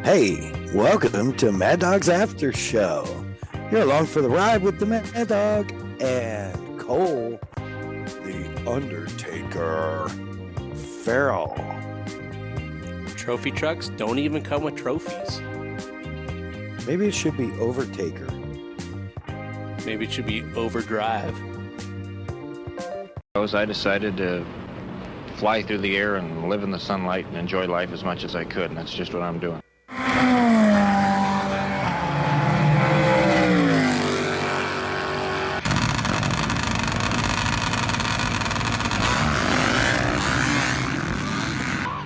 Hey, welcome to Mad Dog's After Show. You're along for the ride with the Mad Dog and Cole, the Undertaker, Farrell. Trophy trucks don't even come with trophies. Maybe it should be Overtaker. Maybe it should be Overdrive. I decided to fly through the air and live in the sunlight and enjoy life as much as I could, and that's just what I'm doing.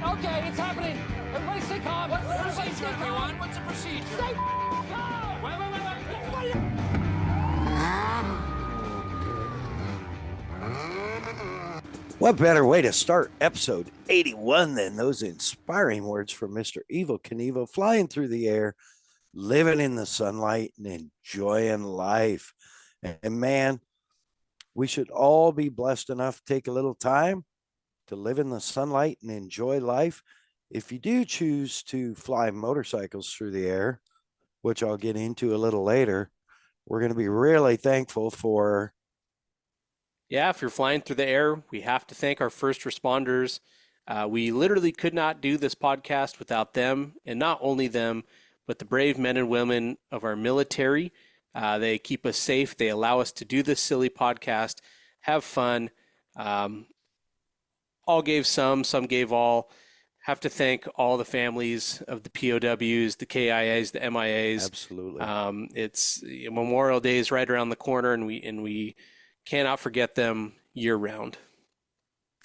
Okay, it's happening. Everybody stay calm. What's the procedure, everyone? What's the procedure? Stay calm. Wait. What better way to start episode 81 than those inspiring words from Mr. Evil Knievel, flying through the air, living in the sunlight, and enjoying life. And man, we should all be blessed enough to take a little time to live in the sunlight and enjoy life. If you do choose to fly motorcycles through the air, which I'll get into a little later, we're going to be really thankful for. Yeah, if you're flying through the air, we have to thank our first responders. We literally could not do this podcast without them, and not only them, but the brave men and women of our military. They keep us safe. They allow us to do this silly podcast, have fun. All gave some gave all. Have to thank all the families of the POWs, the KIAs, the MIAs. Absolutely. It's Memorial Day is right around the corner, and we cannot forget them year round.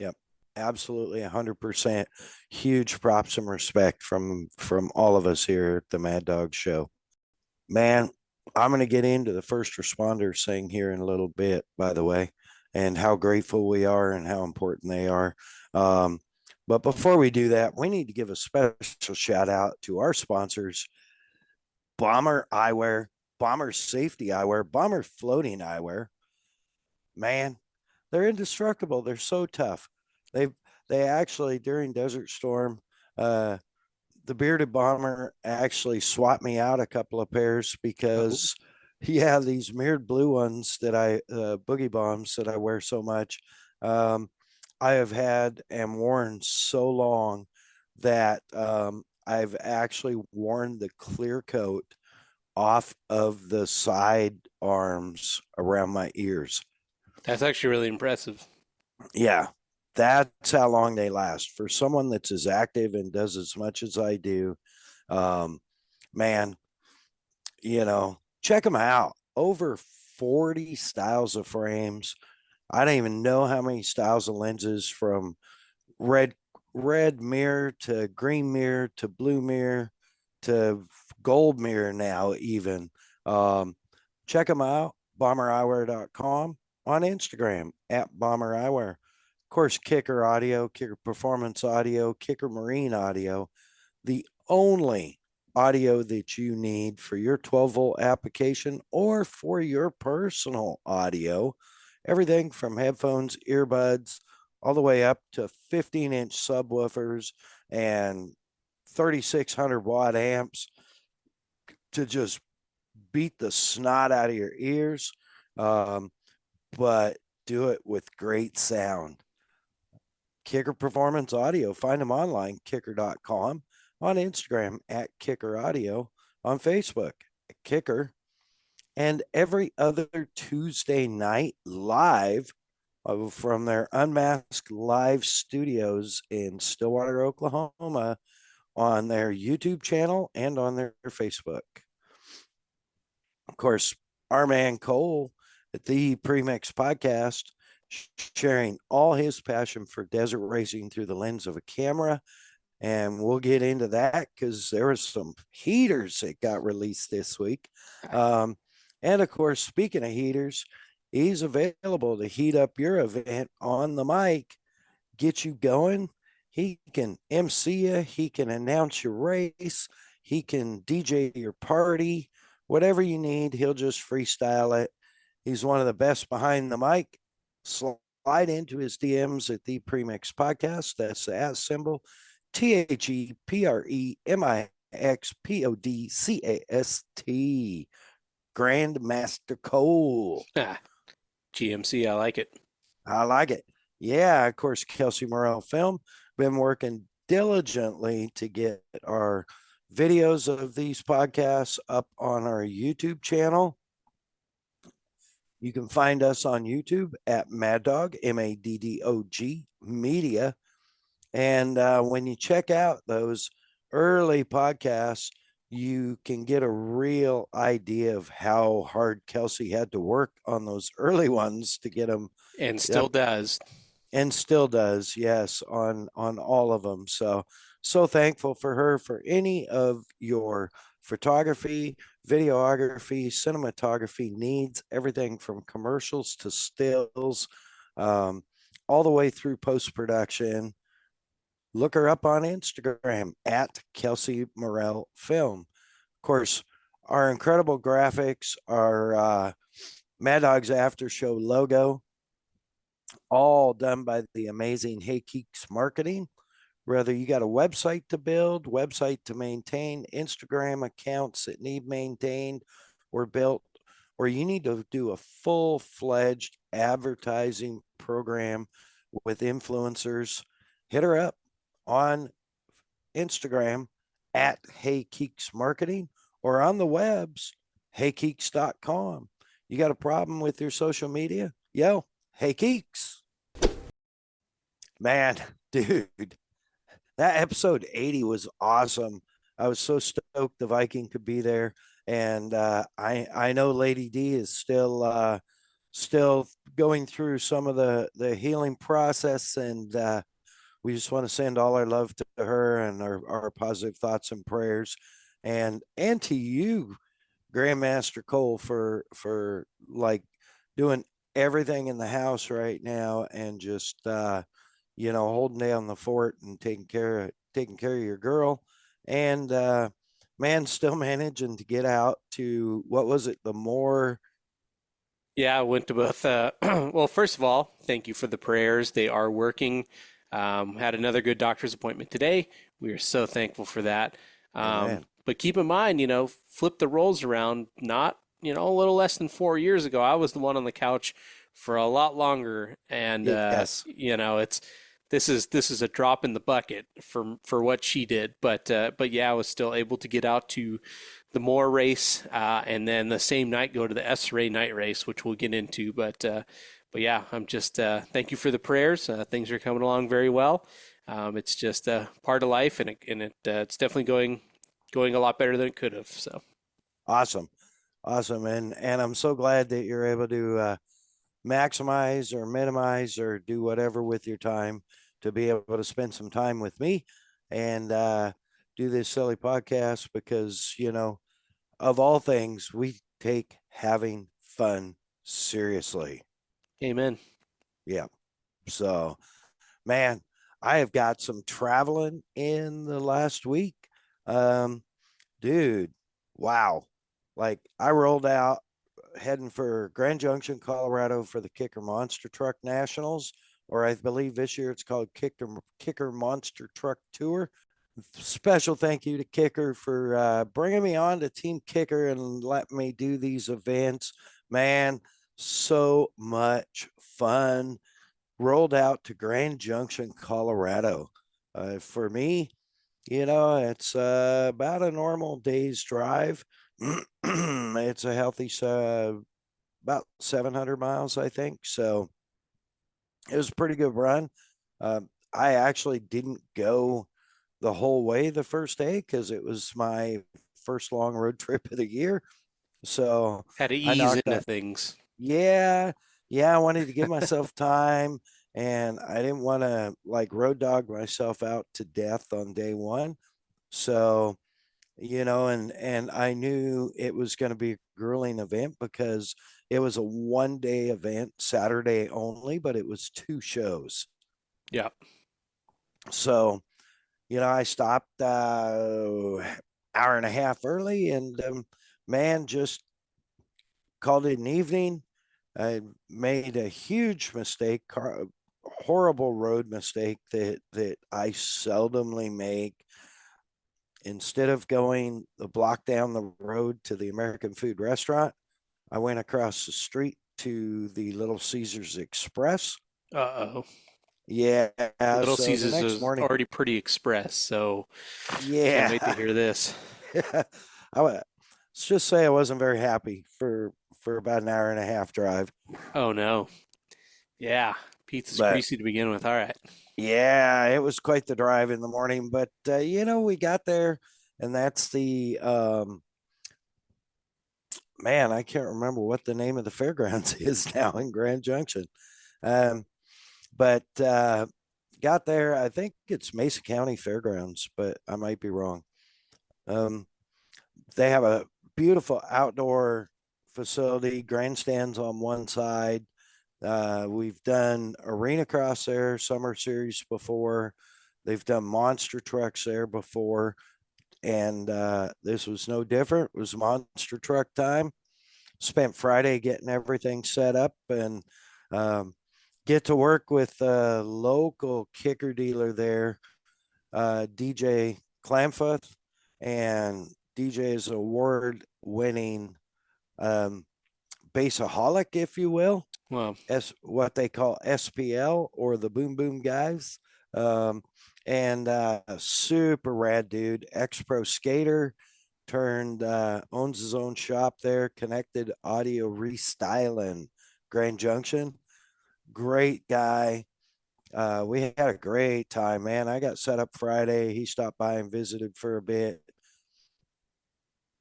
Yep, absolutely, 100%. Huge props and respect from all of us here at the Mad Dog Show. Man, I'm going to get into the first responders thing here in a little bit, by the way, and how grateful we are and how important they are. But before we do that, we need to give a special shout out to our sponsors, Bomber Eyewear, Bomber Safety Eyewear, Bomber Floating Eyewear. Man, they're indestructible. They're so tough. They actually, during Desert Storm, the Bearded Bomber actually swapped me out a couple of pairs because these mirrored blue ones that Boogie Bombs that I wear so much, I have had and worn so long that I've actually worn the clear coat off of the side arms around my ears. That's actually really impressive. Yeah, that's how long they last. For someone that's as active and does as much as I do, man, check them out. Over 40 styles of frames. I don't even know how many styles of lenses, from red mirror to green mirror to blue mirror to gold mirror now even. Check them out, bombereyewear.com. On Instagram at Bomber Eyewear. Of course, Kicker Audio, Kicker Performance Audio, Kicker Marine Audio, the only audio that you need for your 12-volt application or for your personal audio. Everything from headphones, earbuds, all the way up to 15-inch subwoofers and 3,600 watt amps to just beat the snot out of your ears. But do it with great sound. Kicker Performance Audio. Find them online, kicker.com, on Instagram at Kicker Audio, on Facebook at Kicker, and every other Tuesday night live from their Unmasked Live studios in Stillwater, Oklahoma, on their YouTube channel and on their Facebook. Of course, our man Cole at the Premix Podcast, sharing all his passion for desert racing through the lens of a camera. And we'll get into that because there were some heaters that got released this week. And of course, speaking of heaters, he's available to heat up your event on the mic, get you going. He can MC you. He can announce your race. He can DJ your party, whatever you need. He'll just freestyle it. He's one of the best behind the mic. Slide into his DMs at the Premix Podcast. That's the @ symbol, ThePremix Grandmaster Cole. GMC, I like it. I like it. Yeah, of course, Kelsey Morrell Film. Been working diligently to get our videos of these podcasts up on our YouTube channel. You can find us on YouTube at MAddOG, MAddOG Media. And when you check out those early podcasts, you can get a real idea of how hard Kelsey had to work on those early ones to get them, And still does. and still does, yes, on all of them. So thankful for her for any of your photography, videography, cinematography needs, everything from commercials to stills, all the way through post production. Look her up on Instagram at Kelsey Morrell Film. Of course, our incredible graphics, our MAddOG'S After Show logo, all done by the amazing Hey Keeks Marketing. Whether you got a website to build, website to maintain, Instagram accounts that need maintained or built, or you need to do a full-fledged advertising program with influencers, hit her up on Instagram at Hey Keeks Marketing or on the webs, heykeeks.com. You got a problem with your social media? Yo, Hey Keeks. Man, dude, that episode 80 was awesome. I was so stoked the Viking could be there. And I know Lady D is still going through some of the healing process, and we just want to send all our love to her and our positive thoughts and prayers, and to you, Grandmaster Cole, for like doing everything in the house right now and just holding down the fort and taking care of your girl, and man, still managing to get out to, what was it, the more. Yeah, I went to both. Well, first of all, thank you for the prayers. They are working. Had another good doctor's appointment today. We are so thankful for that. Amen. But keep in mind, flip the roles around. Not, a little less than 4 years ago, I was the one on the couch for a lot longer, and Yes. it's this is a drop in the bucket for what she did. But yeah, I was still able to get out to the Moore race, and then the same night go to the SRA night race, which we'll get into. But yeah, I'm just thank you for the prayers. Things are coming along very well. It's just part of life, and it's definitely going a lot better than it could have. So Awesome. And I'm so glad that you're able to maximize or minimize or do whatever with your time to be able to spend some time with me and do this silly podcast, because of all things, we take having fun seriously. amen. Yeah. So, man, I have got some traveling in the last week. Dude, wow. Like, I rolled out heading for Grand Junction, Colorado for the Kicker Monster Truck Nationals, or I believe this year it's called Kicker Monster Truck Tour. Special thank you to Kicker for bringing me on to Team Kicker and letting me do these events. Man, so much fun. Rolled out to Grand Junction, Colorado. For me, it's about a normal day's drive. It's a healthy, about 700 miles, I think. So it was a pretty good run. I actually didn't go the whole way the first day because it was my first long road trip of the year. So Had to I ease knocked into that. things. Yeah. Yeah. I wanted to give myself time, and I didn't want to like road dog myself out to death on day one. So, and I knew it was going to be a grueling event because it was a 1 day event, Saturday only, but it was 2 shows. Yeah. So, I stopped hour and a half early, and man, just called it an evening. I made a huge mistake, horrible road mistake that I seldomly make. instead of going the block down the road to the American Food Restaurant, I went across the street to the Little Caesars Express. Uh-oh. Yeah. Little So the Caesars next is morning, already pretty express, so can't wait to yeah. hear this. Let's just say I wasn't very happy for about an hour and a half drive. Oh no. Yeah, pizza's But greasy to begin with. All right. yeah, it was quite the drive in the morning. But we got there, and that's the man. I can't remember what the name of the fairgrounds is now in Grand Junction. Um, but got there. I think it's Mesa County Fairgrounds, but I might be wrong. Um, they have a beautiful outdoor facility, grandstands on one side. We've done arena cross there, summer series before. They've done monster trucks there before, and this was no different. It was monster truck time. Spent Friday getting everything set up and get to work with a local kicker dealer there, DJ Clamfuth, and DJ is an award-winning um, baseaholic, if you will, Well, as what they call SPL or the Boom Boom guys. Um, and super rad dude, ex-pro skater, turned owns his own shop there, Connected Audio Restyling, Grand Junction. Great guy. We had a great time, man. I got set up Friday. He stopped by and visited for a bit.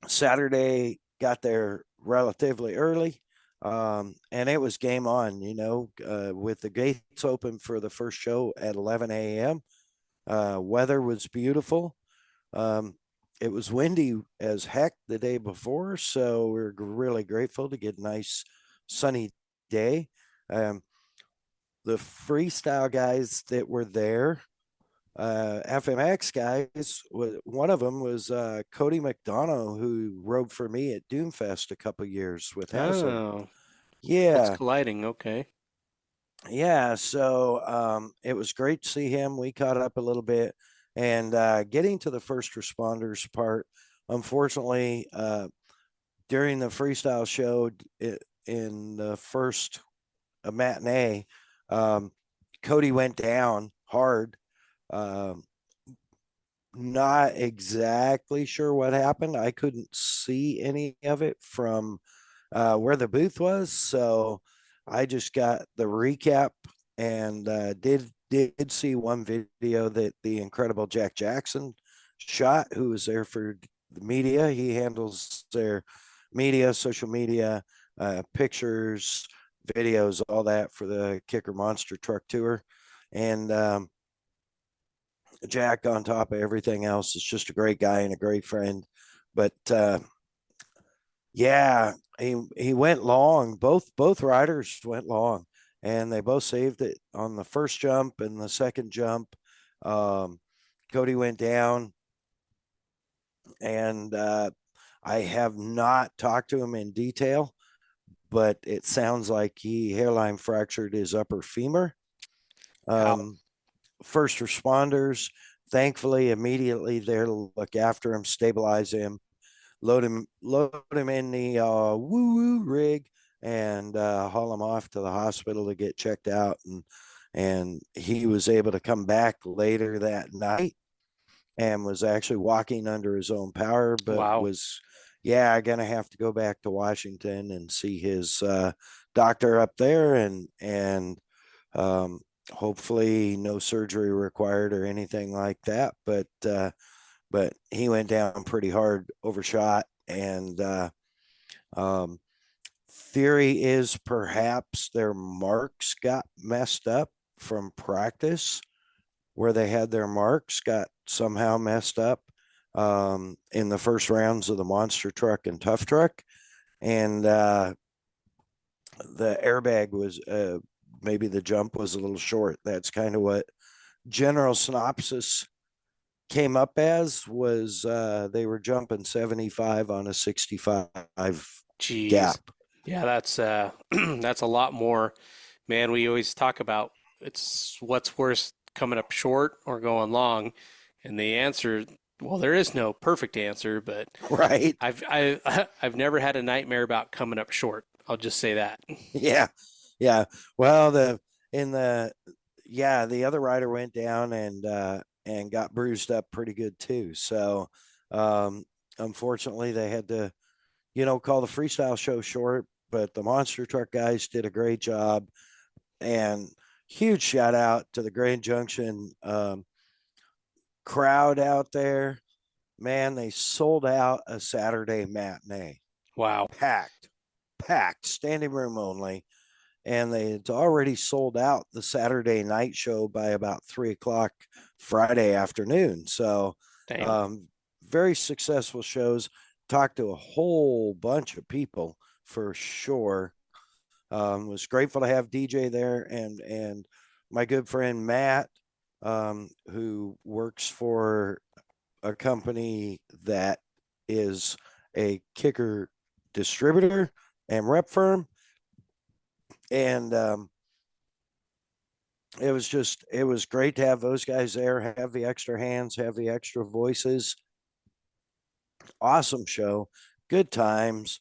Saturday, got there relatively early. And it was game on, with the gates open for the first show at 11 a.m. Weather was beautiful. Um, it was windy as heck the day before, so we're really grateful to get a nice sunny day. Um, the freestyle guys that were there, FMX guys, one of them was Cody McDonough, who rode for me at Doomfest a couple years with Hassel. oh, worlds Yeah, colliding. Okay. yeah. So it was great to see him. We caught up a little bit, and getting to the first responders part. Unfortunately, during the freestyle show in the first matinee, um, Cody went down hard. Um, Not exactly sure what happened. I couldn't see any of it from where the booth was, so I just got the recap and did see one video that the incredible Jack Jackson shot, who was there for the media. He handles their media, social media, pictures, videos, all that for the Kicker Monster Truck Tour, and Jack, on top of everything else, is just a great guy and a great friend. But yeah, he went long. Both riders went long, and they both saved it on the first jump and the second jump. Um, Cody went down, and I have not talked to him in detail, but it sounds like he hairline fractured his upper femur. Wow. First responders, thankfully, immediately there to look after him, stabilize him, load him in the woo woo rig, and haul him off to the hospital to get checked out. And he was able to come back later that night and was actually walking under his own power, but Wow. was gonna have to go back to Washington and see his doctor up there, and um, hopefully no surgery required or anything like that. But he went down pretty hard, overshot, and um, theory is perhaps their marks got messed up from practice, where they had their marks got somehow messed up in the first rounds of the monster truck and tough truck, and the airbag was maybe the jump was a little short. That's kind of what general synopsis came up as, was they were jumping 75 on a 65 gap. Jeez. Yeah, that's that's a lot more. Man, we always talk about it's what's worse, coming up short or going long, and the answer Well, there is no perfect answer, but Right. I've never had a nightmare about coming up short. I'll just say that. Yeah. Yeah. Well, in the yeah, the other rider went down and got bruised up pretty good too. So um unfortunately they had to, call the freestyle show short, but the monster truck guys did a great job. And huge shout out to the Grand Junction crowd out there. Man, they sold out a Saturday matinee. Wow. Packed, standing room only. And they had already sold out the Saturday night show by about 3 o'clock Friday afternoon. So, Damn. very successful shows. Talked to a whole bunch of people for sure. Was grateful to have DJ there and my good friend Matt, who works for a company that is a kicker distributor and rep firm. And it was great to have those guys there, have the extra hands, have the extra voices. Awesome show, good times.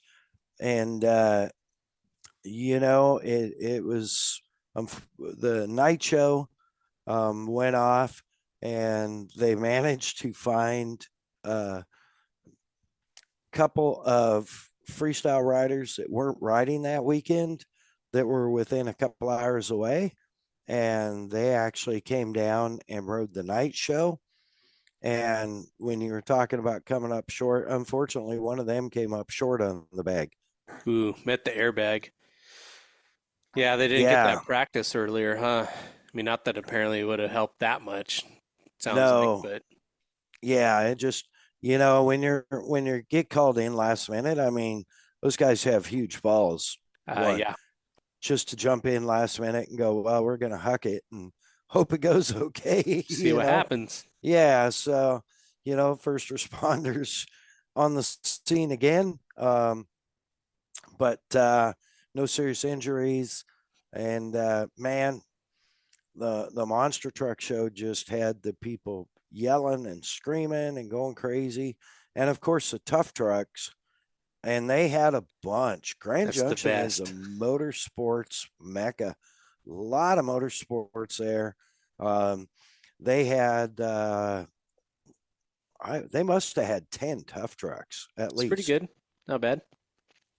And it was the night show went off, and they managed to find a couple of freestyle riders that weren't riding that weekend that were within a couple hours away, and they actually came down and rode the night show. And when you were talking about coming up short, unfortunately one of them came up short on the bag. Ooh, met the airbag. Yeah, they didn't get Yeah. that practice earlier, huh? I mean, not that apparently it would have helped that much. Sounds like, No. but Yeah, it just, when you get called in last minute, I mean, those guys have huge balls. One, yeah, just to jump in last minute and go, well, we're going to huck it and hope it goes okay. see what happens. Yeah. So, first responders on the scene again. But no serious injuries. And man, the monster truck show just had the people yelling and screaming and going crazy. And of course, the tough trucks, and they had a bunch. Grand That's the Junction is a best. motorsports mecca. A lot of motorsports there. They had, they must have had 10 tough trucks at It's pretty least. good. Not bad.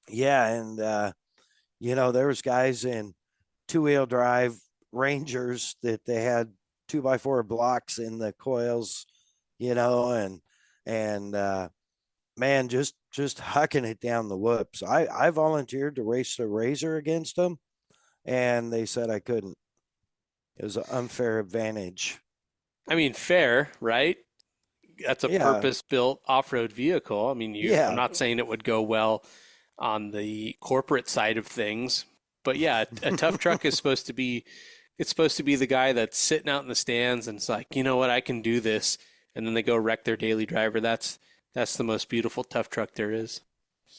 Yeah. And, there was guys in two-wheel drive Rangers that they had 2x4 blocks in the coils, and man, just hucking it down the whoops. I volunteered to race the Razor against them, and they said I couldn't. It was an unfair advantage. I mean, fair, right? That's a Yeah, purpose-built off-road vehicle. I mean, I'm yeah, not saying it would go well on the corporate side of things, but yeah, a tough truck is supposed to be it's supposed to be the guy that's sitting out in the stands and it's like, you know what, I can do this, and then they go wreck their daily driver. That's the most beautiful tough truck there is.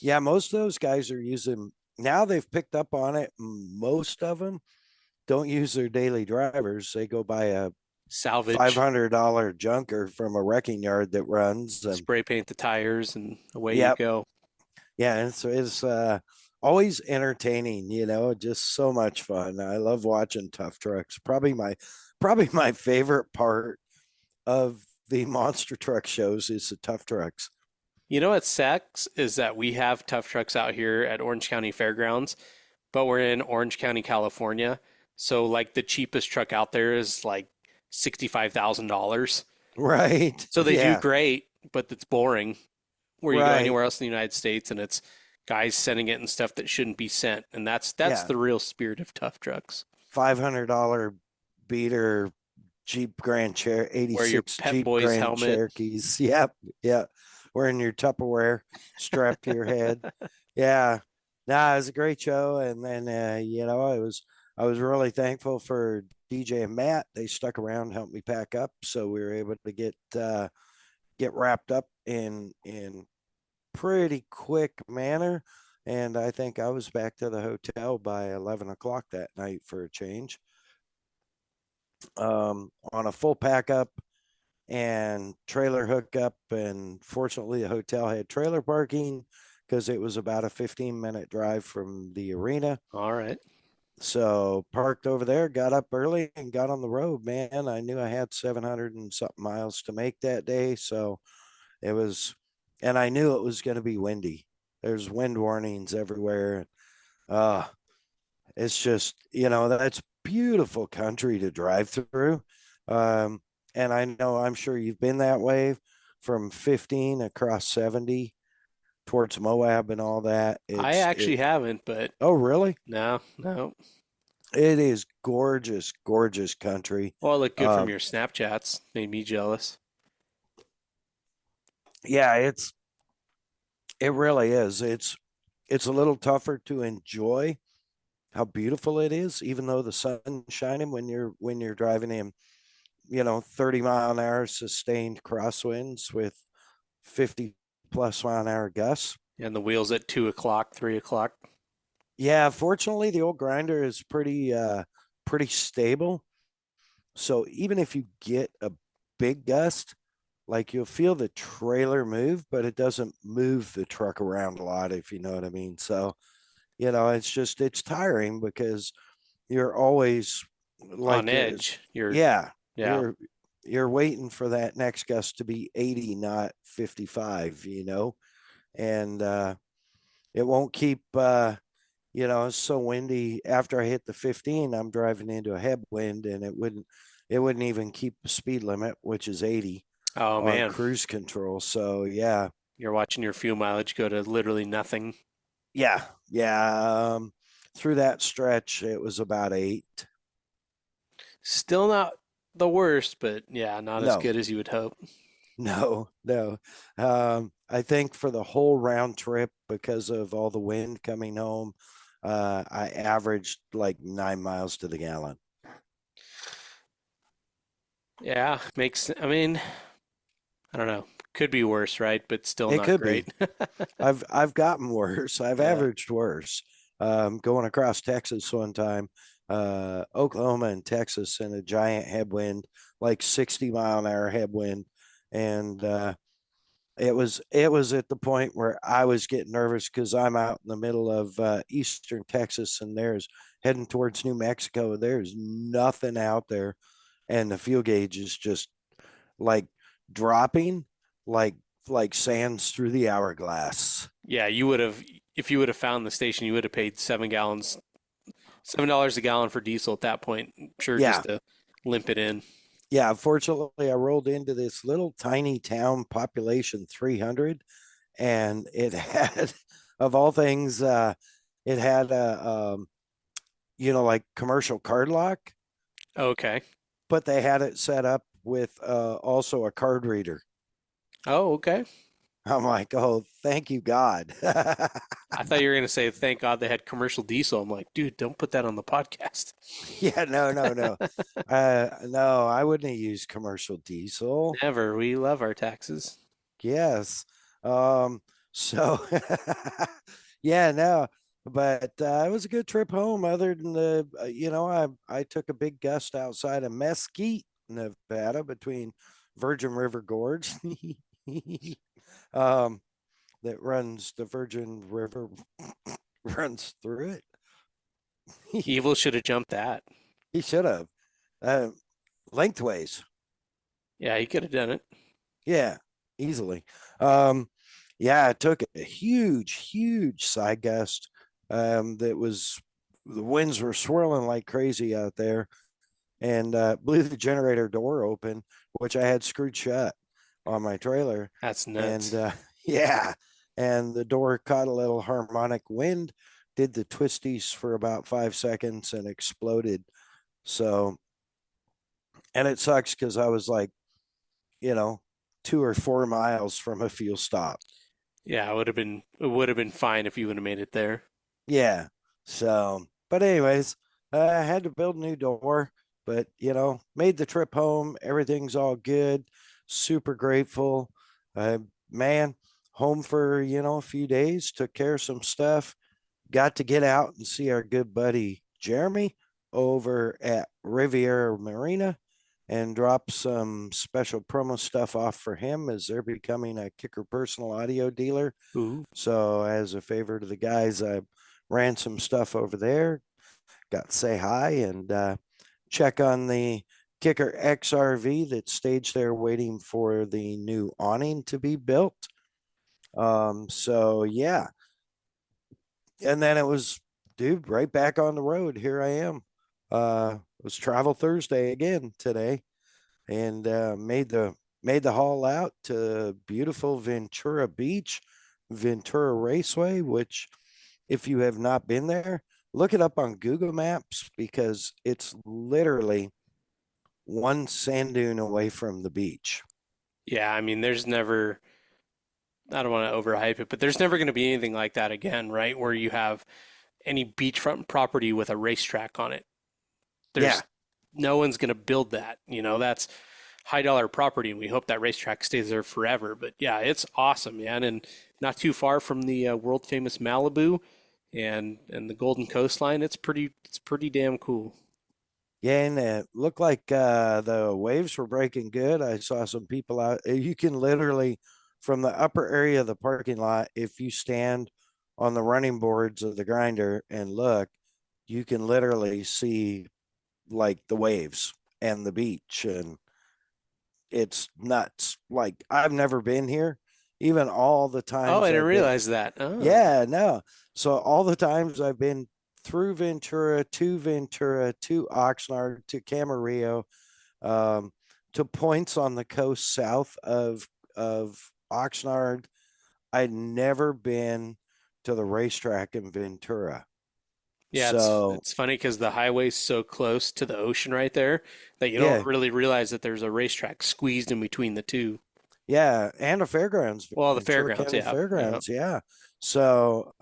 yeah. Most of those guys are using now. They've picked up on it. Most of them don't use their daily drivers. They go buy a Salvage, $500 junker from a wrecking yard that runs. And spray paint the tires, and away you yep, go. yeah, it's always entertaining. Just so much fun. I love watching tough trucks. Probably my favorite part of the monster truck shows is the tough trucks. You know what sucks is that we have tough trucks out here at Orange County Fairgrounds, but we're in Orange County, California. So like the cheapest truck out there is like $65,000. Right. So they do Yeah. great, but it's boring. Where you go Right. anywhere else in the United States and it's guys sending it and stuff that shouldn't be sent. And that's Yeah. the real spirit of tough trucks. $500 beater Jeep Grand Cher Wear your 86 Pep Jeep Boys Grand helmet. Cherokees. Yep. Yeah. Wearing your Tupperware strapped to your head. Yeah. Nah, it was a great show. And then I was really thankful for DJ and Matt. They stuck around, helped me pack up. So we were able to get wrapped up in pretty quick manner. And I think I was back to the hotel by 11 o'clock that night for a change. On a full pack up and trailer hookup. And fortunately, the hotel had trailer parking because it was about a 15-minute drive from the arena. All right. So parked over there, got up early and got on the road, man. I knew I had 700 and something miles to make that day. So it was, and I knew it was going to be windy. There's wind warnings everywhere. Uh, it's just, that's beautiful country to drive through. Um, and I know, I'm sure you've been that way from 15 across 70 towards Moab and all that. I actually haven't, but Oh, really? no, no. It is gorgeous, gorgeous country. Well, it looked good from Um, your Snapchats. Made me jealous. yeah, it really is. It's a little tougher to enjoy how beautiful it is, even though the sun's shining when you're driving in, 30-mile-an-hour sustained crosswinds with 50-plus-mile-an-hour gusts. And the wheels at 2 o'clock, 3 o'clock. Yeah, fortunately, the old grinder is pretty stable. So even if you get a big gust, like you'll feel the trailer move, but it doesn't move the truck around a lot, if you know what I mean. So, it's tiring because you're always On like, edge. yeah, Yeah. you're waiting for that next gust to be 80, not 55, and it won't keep, it's so windy. After I hit the 15, I'm driving into a headwind, and it wouldn't even keep the speed limit, which is 80 Oh on man, cruise control. So yeah, you're watching your fuel mileage go to literally nothing. yeah, yeah. Through that stretch, it was about 8. Still not the worst, but yeah, not as No, good as you would hope. no, no. I think for the whole round trip, because of all the wind coming home, I averaged like 9 miles to the gallon. Yeah, I mean, I don't know. Could be worse, right? But still It not could be. great. I've gotten worse. I've Yeah. averaged worse. Going across Texas one time, Oklahoma and Texas in a giant headwind, like 60-mile-an-hour headwind, and it was at the point where I was getting nervous because I'm out in the middle of eastern Texas, and there's heading towards New Mexico. There's nothing out there, and the fuel gauge is just like dropping, like like sands through the hourglass. Yeah, you would have, if you would have found the station, you would have paid 7 gallons, $7 a gallon for diesel at that point. Sure, Yeah, just to limp it in. yeah. Fortunately, I rolled into this little tiny town, population 300, and it had, of all things, it had like commercial card lock, Okay. but they had it set up with also a card reader. Oh, okay. I'm like, oh, thank you, God. I thought you were gonna say, thank God they had commercial diesel. I'm like, dude, don't put that on the podcast. Yeah, no, no, no. No, I wouldn't have used commercial diesel. Never. We love our taxes. Yes. So yeah, no, but it was a good trip home other than I took a big gust outside of Mesquite, Nevada between Virgin River Gorge. um that runs the Virgin River runs through it. Evil should have jumped that. He should have. Uh, Lengthways. Yeah, he could have done it. Yeah, easily. Um, yeah, I took a huge, huge side gust. That was the winds were swirling like crazy out there, and blew the generator door open, which I had screwed shut on my trailer. That's And nuts. yeah, and the door caught a little harmonic wind, did the twisties for about 5 seconds, and exploded. So, and it sucks because I was like, you know, 2 or 4 miles from a fuel stop. Yeah, it would have been fine if you would have made it there. Yeah. So, but anyways, I had to build a new door, but made the trip home. Everything's all good. Super grateful. Man, home for, a few days, took care of some stuff, got to get out and see our good buddy Jeremy over at Riviera Marina. and drop some special promo stuff off for him as they're becoming a Kicker personal audio dealer. Ooh. So as a favor to the guys, I ran some stuff over there, got to say hi and check on the Kicker XRV that's staged there waiting for the new awning to be built. So yeah. And then it was, dude, right back on the road. Here I am. It was travel Thursday again today, and made the haul out to beautiful Ventura Beach, Ventura Raceway, which if you have not been there, look it up on Google Maps because it's literally one sand dune away from the beach. Yeah, I mean, there's never, I don't want to overhype it, but there's never going to be anything like that again, right? Where you have any beachfront property with a racetrack on it. Yeah. There's no one's going to build that. That's high dollar property, and we hope that racetrack stays there forever. But yeah, it's awesome, man, and not too far from the world famous Malibu and the Golden Coastline. It's pretty damn cool. Yeah, and it looked like the waves were breaking good. I saw some people out. You can literally, from the upper area of the parking lot, if you stand on the running boards of the grinder and look, you can literally see like the waves and the beach. And it's nuts. Like I've never been here, even all the Oh, I times didn't I've been. realize that. Oh, Yeah, no. So all the times I've been through Ventura to Oxnard to Camarillo, um, to points on the coast south of Oxnard. I'd never been to the racetrack in Ventura. yeah, it's So it's funny because the highway's so close to the ocean right there that you don't yeah, really realize that there's a racetrack squeezed in between the two. yeah, and the fairgrounds, Well, the Ventura fairgrounds, County yeah, yeah, Fairgrounds, yeah. So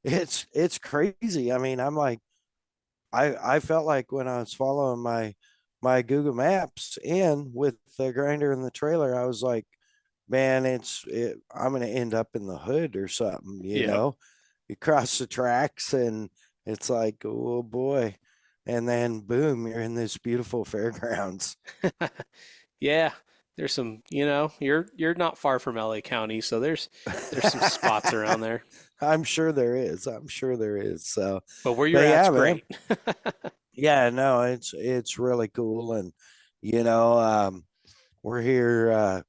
it's crazy. I mean, I'm like I felt like when I was following my Google Maps in with the grinder and the trailer, I was like, man, I'm gonna end up in the hood or something, yeah. You cross the tracks and it's like, oh boy. And then boom, you're in this beautiful fairgrounds. Yeah, there's some, you're not far from LA County, so there's some spots around there. I'm sure there is. I'm sure there is. So, But where you're but at's yeah, man. great. Yeah, no, it's really cool. And you know, we're here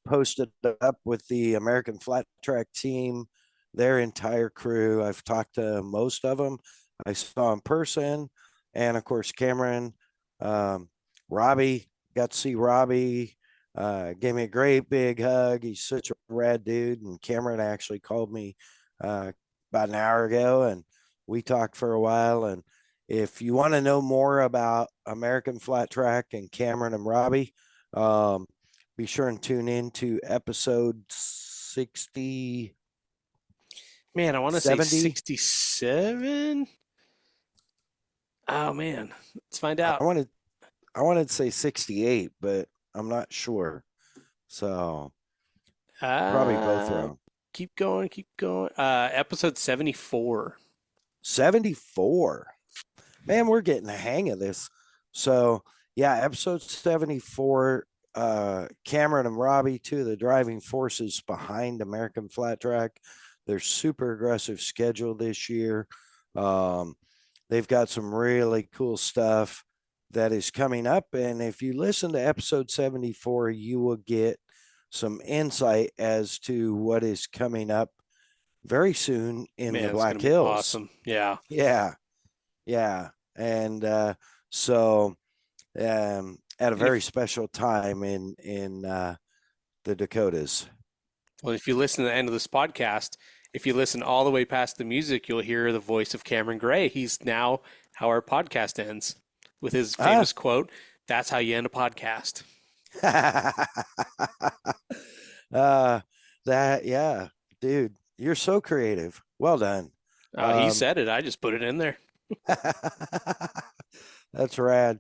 posted up with the American Flat Track team, their entire crew. I've talked to most of them. I saw in person, and of course Cameron, um, Robbie. Got to see Robbie. Gave me a great big hug. He's such a rad dude. And Cameron actually called me about an hour ago, and we talked for a while. And if you want to know more about American Flat Track and Cameron and Robbie, um, be sure and tune in to episode 60, Man, I want to say 70. 67. Oh man, let's find I out. wanted I wanted to say 68, but I'm not sure. So probably both Uh, wrong. keep going, keep going. Episode 74. 74. Man, we're getting the hang of this. So yeah, episode 74, Cameron and Robbie, two of the driving forces behind American Flat Track. They're super aggressive schedule this year. Um, they've got some really cool stuff that is coming up. And if you listen to episode 74, you will get some insight as to what is coming up very soon in the Man, it's Black gonna be Hills. awesome. Yeah. Yeah. Yeah. And so at a And very if special time in the Dakotas. well, if you listen to the end of this podcast, if you listen all the way past the music, you'll hear the voice of Cameron Gray. He's now how our podcast ends with his Ah. famous quote, "That's how you end a podcast." uh that yeah, dude, you're so creative. Well done. He Um said it. I just put it in there. that's rad.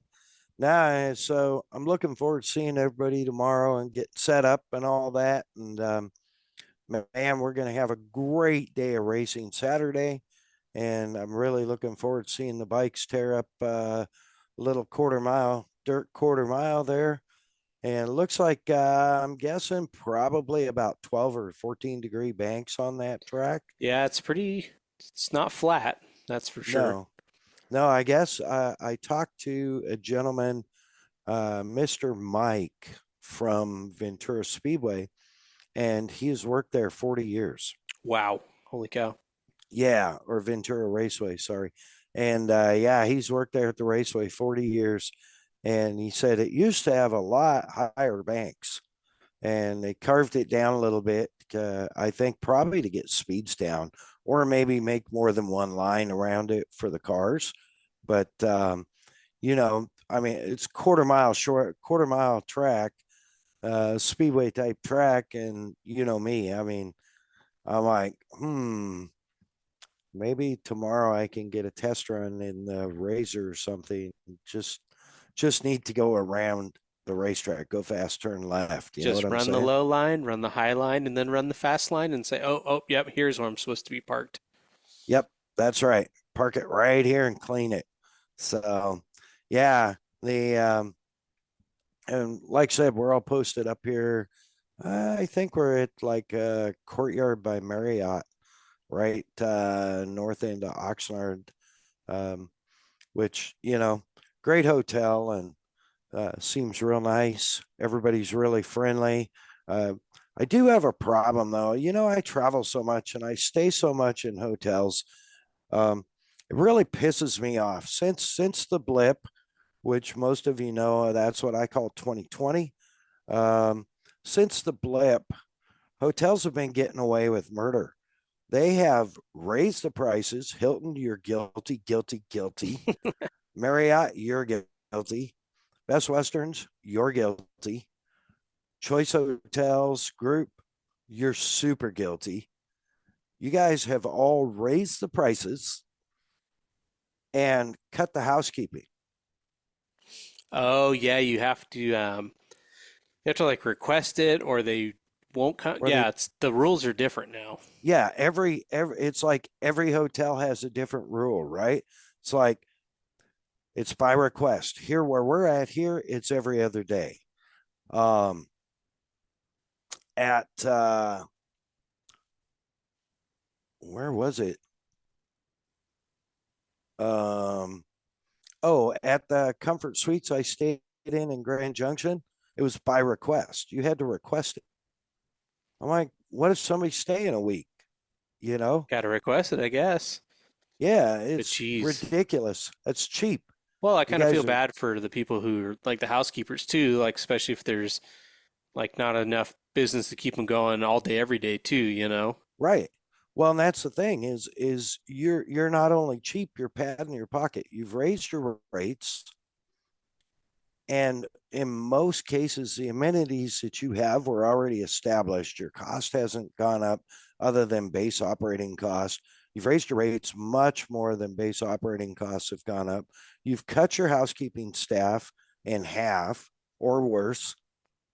Now, so I'm looking forward to seeing everybody tomorrow and get set up and all that. And man, we're going to have a great day of racing Saturday. And I'm really looking forward to seeing the bikes tear up little dirt quarter mile there. And it looks like I'm guessing probably about 12 or 14-degree banks on that track. Yeah, it's not flat, that's for sure. No, no, I guess I talked to a gentleman, Mr. Mike from Ventura Speedway, and he's worked there 40 years. Wow. Holy cow. Yeah, or Ventura Raceway, sorry. And yeah, he's worked there at the raceway 40 years. And he said it used to have a lot higher banks and they carved it down a little bit. I think probably to get speeds down or maybe make more than one line around it for the cars. But, I mean, it's quarter mile track, speedway type track. And you know me, I mean, I'm like, maybe tomorrow I can get a test run in the Razor or something. Just need to go around the racetrack, go fast, turn left. You know Just what I'm run the saying? low line, run the high line, and then run the fast line and say, oh, yep, here's where I'm supposed to be parked. Yep, that's right. Park it right here and clean it. So, yeah, and like I said, we're all posted up here. I think we're at like a Courtyard by Marriott, right north end of Oxnard, um, which great hotel and seems real nice. Everybody's really friendly. I do have a problem though. I travel so much and I stay so much in hotels. It really pisses me off since the blip, which most of you know, that's what I call 2020. Um, since the blip, hotels have been getting away with murder. They have raised the prices. Hilton, you're guilty, guilty, guilty. Marriott, you're guilty. Best Westerns, you're guilty. Choice Hotels Group, you're super guilty. You guys have all raised the prices and cut the housekeeping. Oh yeah, you have to like request it or they won't come. Or Yeah, they, it's the rules are different now. yeah, it's like every hotel has a different rule, right? It's like it's by request. Here where we're at here, it's every other day. Um, at where was it? Um, at the Comfort Suites I stayed in Grand Junction, it was by request. You had to request it. I'm like, what if somebody's staying a week? You know? Got to request it, I guess. Yeah, But it's geez. ridiculous. It's cheap. Well, I You kind of feel guys are bad for the people who are like the housekeepers too, like especially if there's like not enough business to keep them going all day, every day too, you know? right. Well, and that's the thing is you're not only cheap, you're padding your pocket. You've raised your rates, and in most cases, the amenities that you have were already established. Your cost hasn't gone up other than base operating cost. You've raised your rates much more than base operating costs have gone up. You've cut your housekeeping staff in half or worse.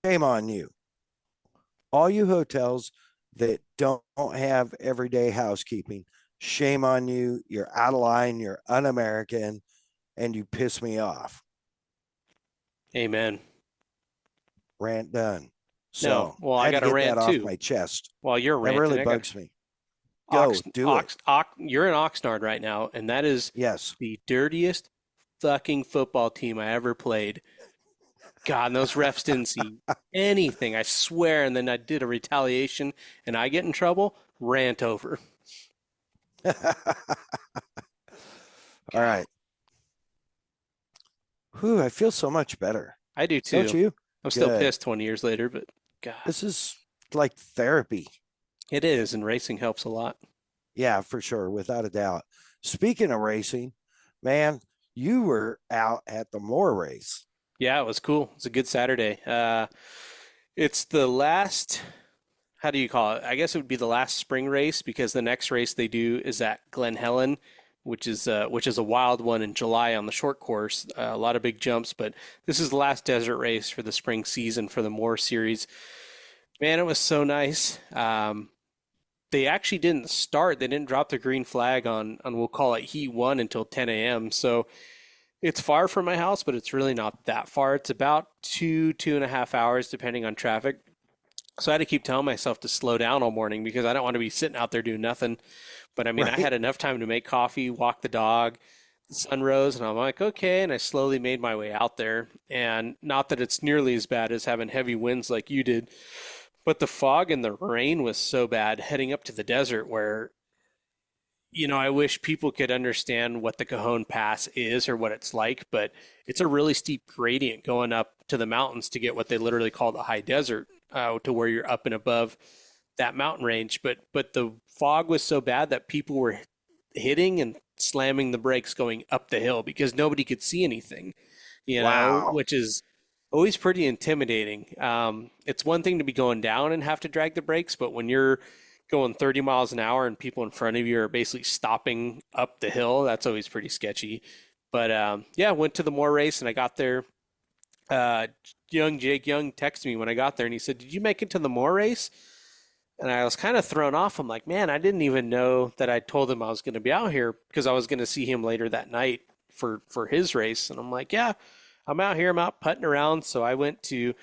Shame on you. All you hotels that don't have everyday housekeeping, shame on you. You're out of line. You're un American and you piss me off. Amen. Rant done. No, So well, I I had to got a get that rant off too. my chest. While you're That ranting, really I got bugs me. Go do it. You're in Oxnard right now, and that is Yes. the dirtiest fucking football team I ever played. God, and those refs didn't see anything, I swear. And then I did a retaliation, and I get in trouble. Rant over. All God, right. Whew, I feel so much better. I do Don't too. you? I'm still Good. pissed 20 years later, but God, This is like therapy. it is, and racing helps a lot. Yeah, for sure, without a doubt. Speaking of racing, man, you were out at the Moore race. Yeah, it was cool. It's a good Saturday. It's the last, how do you call it? I guess it would be the last spring race because the next race they do is at Glen Helen, which is a wild one in July on the short course. A lot of big jumps, but this is the last desert race for the spring season for the Moore Series. Man, it was so nice. They actually didn't start. They didn't drop the green flag on we'll call it Heat 1 until 10 a.m. So It's far from my house, but it's really not that far. It's about 2.5 hours, depending on traffic. So I had to keep telling myself to slow down all morning because I don't want to be sitting out there doing nothing. But I mean, I Right. had enough time to make coffee, walk the dog, the sun rose, and I'm like, okay. And I slowly made my way out there. And not that it's nearly as bad as having heavy winds like you did, but the fog and the rain was so bad heading up to the desert where, I wish people could understand what the Cajon Pass is or what it's like, but it's a really steep gradient going up to the mountains to get what they literally call the high desert, to where you're up and above that mountain range. But the fog was so bad that people were hitting and slamming the brakes going up the hill because nobody could see anything, Wow. which is always pretty intimidating. It's one thing to be going down and have to drag the brakes, but when you're going 30 miles an hour and people in front of you are basically stopping up the hill, that's always pretty sketchy. But yeah, went to the Moore race and I got there. Young Jake Young texted me when I got there and he said, "Did you make it to the Moore race?" And I was kind of thrown off. I'm like, man, I didn't even know that I told him I was going to be out here because I was going to see him later that night for his race. And I'm like, yeah, I'm out here. I'm out putting around. So I went to,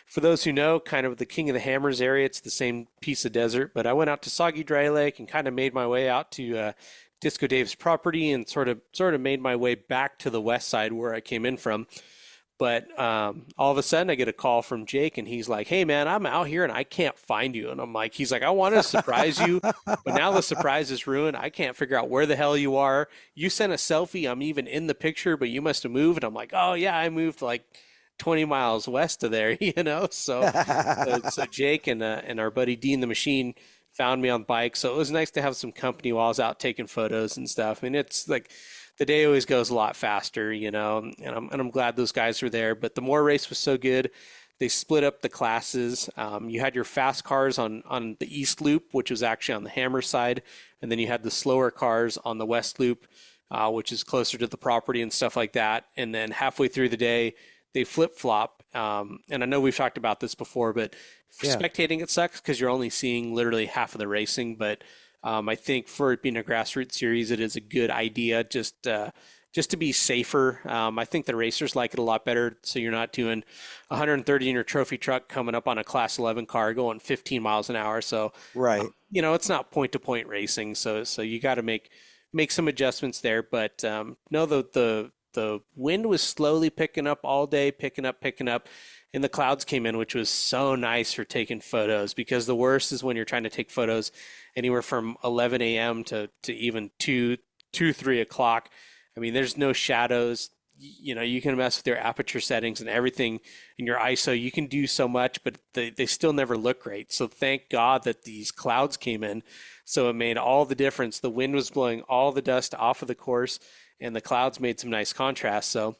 for those who know, kind of the King of the Hammers area. It's the same piece of desert, but I went out to Soggy Dry Lake and kind of made my way out to Disco Dave's property and sort of made my way back to the west side where I came in from. But all of a sudden, I get a call from Jake, and he's like, "Hey, man, I'm out here and I can't find you." And I'm like, he's like, "I wanted to surprise you, but now the surprise is ruined. I can't figure out where the hell you are. You sent a selfie. I'm even in the picture, but you must have moved." And I'm like, "Oh, yeah, I moved like 20 miles west of there, you know?" So Jake and our buddy Dean the Machine found me on the bike. So it was nice to have some company while I was out taking photos and stuff. And it's like, the day always goes a lot faster, and I'm glad those guys were there. But the Moore race was so good. They split up the classes. You had your fast cars on the East Loop, which was actually on the Hammer side, and then you had the slower cars on the West Loop, which is closer to the property and stuff like that. And then halfway through the day, they flip-flop. And I know we've talked about this before, but Yeah. spectating it sucks because you're only seeing literally half of the racing. But I think for it being a grassroots series, it is a good idea just to be safer. I think the racers like it a lot better, so you're not doing 130 in your trophy truck coming up on a Class 11 car going 15 miles an hour. So, Right. it's not point-to-point racing. So you got to make some adjustments there. But no, the wind was slowly picking up all day, picking up, and the clouds came in, which was so nice for taking photos, because the worst is when you're trying to take photos anywhere from 11 a.m. to even 3 o'clock. I mean, there's no shadows. You can mess with your aperture settings and everything in your ISO. You can do so much, but they still never look great. So thank God that these clouds came in. So it made all the difference. The wind was blowing all the dust off of the course, and the clouds made some nice contrast. So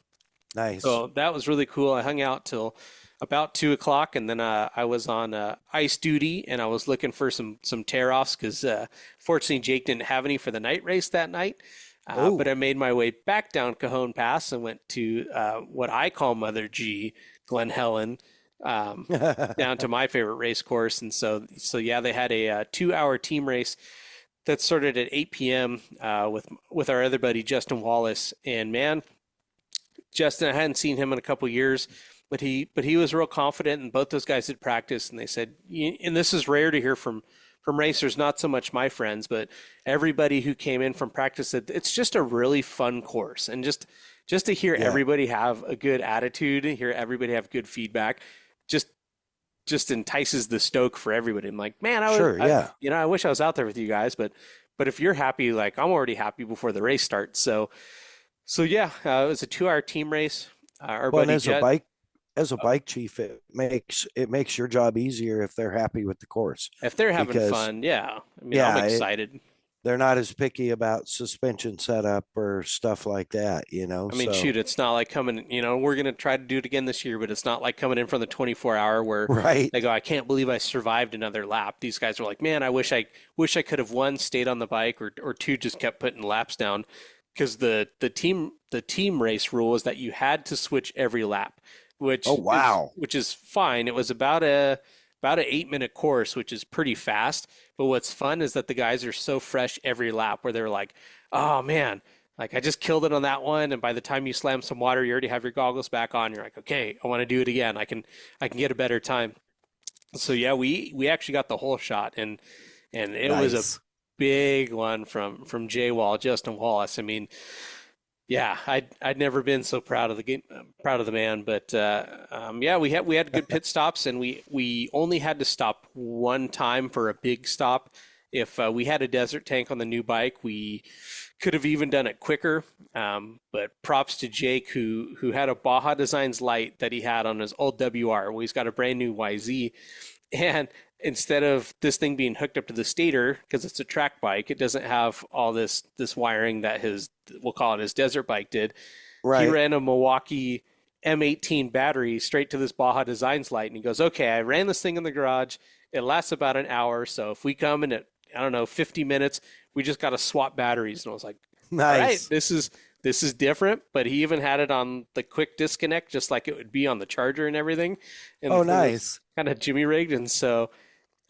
Nice. that was really cool. I hung out till about 2 o'clock, and then I was on ice duty, and I was looking for some tear offs because fortunately Jake didn't have any for the night race that night. But I made my way back down Cajon Pass and went to what I call Mother G, Glen Helen, down to my favorite race course. And so yeah, they had a 2-hour team race that started at 8 p.m. With our other buddy Justin Wallace. And man, Justin, I hadn't seen him in a couple years, but he was real confident, and both those guys had practiced, and they said, and this is rare to hear from racers, not so much my friends, but everybody who came in from practice, said it's just a really fun course. And just to hear everybody have a good attitude, hear everybody have good feedback, just entices the stoke for everybody. I'm like, man, I wish I was out there with you guys, but if you're happy, like I'm already happy before the race starts. So yeah, it was a 2-hour team race. Our Well, buddy and Jet, as a bike chief, it makes your job easier if they're happy with the course. if they're having because- fun, yeah. I mean, Yeah, I'm excited. They're not as picky about suspension setup or stuff like that, I mean, so- shoot, it's not like coming, we're going to try to do it again this year, but it's not like coming in from the 24-hour where Right. they go, I can't believe I survived another lap. These guys were like, man, I wish I could have, one, stayed on the bike, or two, just kept putting laps down, because the team race rule is that you had to switch every lap, which Oh, wow. which is fine. It was about an 8-minute course, which is pretty fast. But what's fun is that the guys are so fresh every lap, where they're like, oh man, Like I just killed it on that one, and by the time you slam some water, you already have your goggles back on. You're like, okay, I want to do it again. I can get a better time. So yeah, we actually got the whole shot, and it was a Nice. big one from Jay Wall, Justin Wallace. I mean, yeah, I'd never been so proud of the game, proud of the man. But yeah, we had good pit stops, and we only had to stop one time for a big stop. If we had a desert tank on the new bike, we could have even done it quicker. But props to Jake who had a Baja Designs light that he had on his old WR. Well, he's got a brand new YZ, and instead of this thing being hooked up to the stator because it's a track bike, it doesn't have all this wiring that his, we'll call it, his desert bike did. He Right. ran a Milwaukee M18 battery straight to this Baja Designs light, and he goes, "Okay, I ran this thing in the garage. It lasts about an hour, so if we come in at, I don't know, 50 minutes, we just got to swap batteries." And I was like, "All right, Nice. this is different." But he even had it on the quick disconnect, just like it would be on the charger and everything, and the Oh, thing was nice. kind of jimmy rigged. And so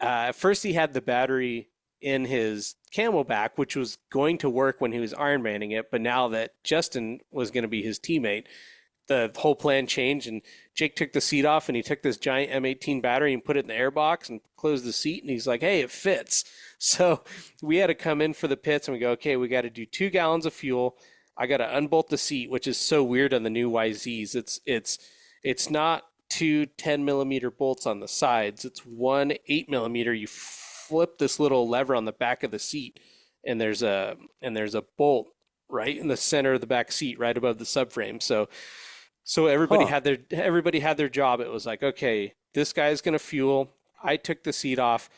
at first, he had the battery in his Camelback, which was going to work when he was Ironmanning it. But now that Justin was going to be his teammate, the whole plan changed. And Jake took the seat off, and he took this giant M18 battery and put it in the airbox and closed the seat. And he's like, "Hey, it fits." So we had to come in for the pits, and we go, "Okay, we got to do 2 gallons of fuel. I got to unbolt the seat," which is so weird on the new YZs. It's not two 10 millimeter bolts on the sides. It's one 8 millimeter. You flip this little lever on the back of the seat, and there's a bolt right in the center of the back seat, right above the subframe. So Huh. everybody had their job. It was like, okay, this guy's gonna fuel. I took the seat off.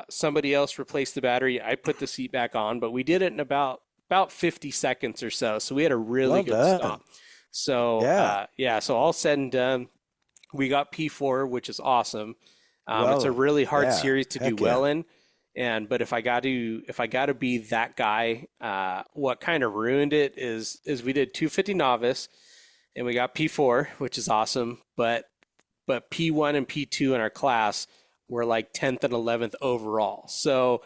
Somebody else replaced the battery. I put the seat back on, but we did it in about 50 seconds or so. So we had a really Well good done. stop. So Yeah. yeah, so all said and done, we got P4, which is awesome. It's a Well, really hard yeah. series to do Heck yeah. well in, and but if I got to be that guy, what kind of ruined it is we did 250 novice, and we got P4, which is awesome, but P1 and P2 in our class were like 10th and 11th overall. So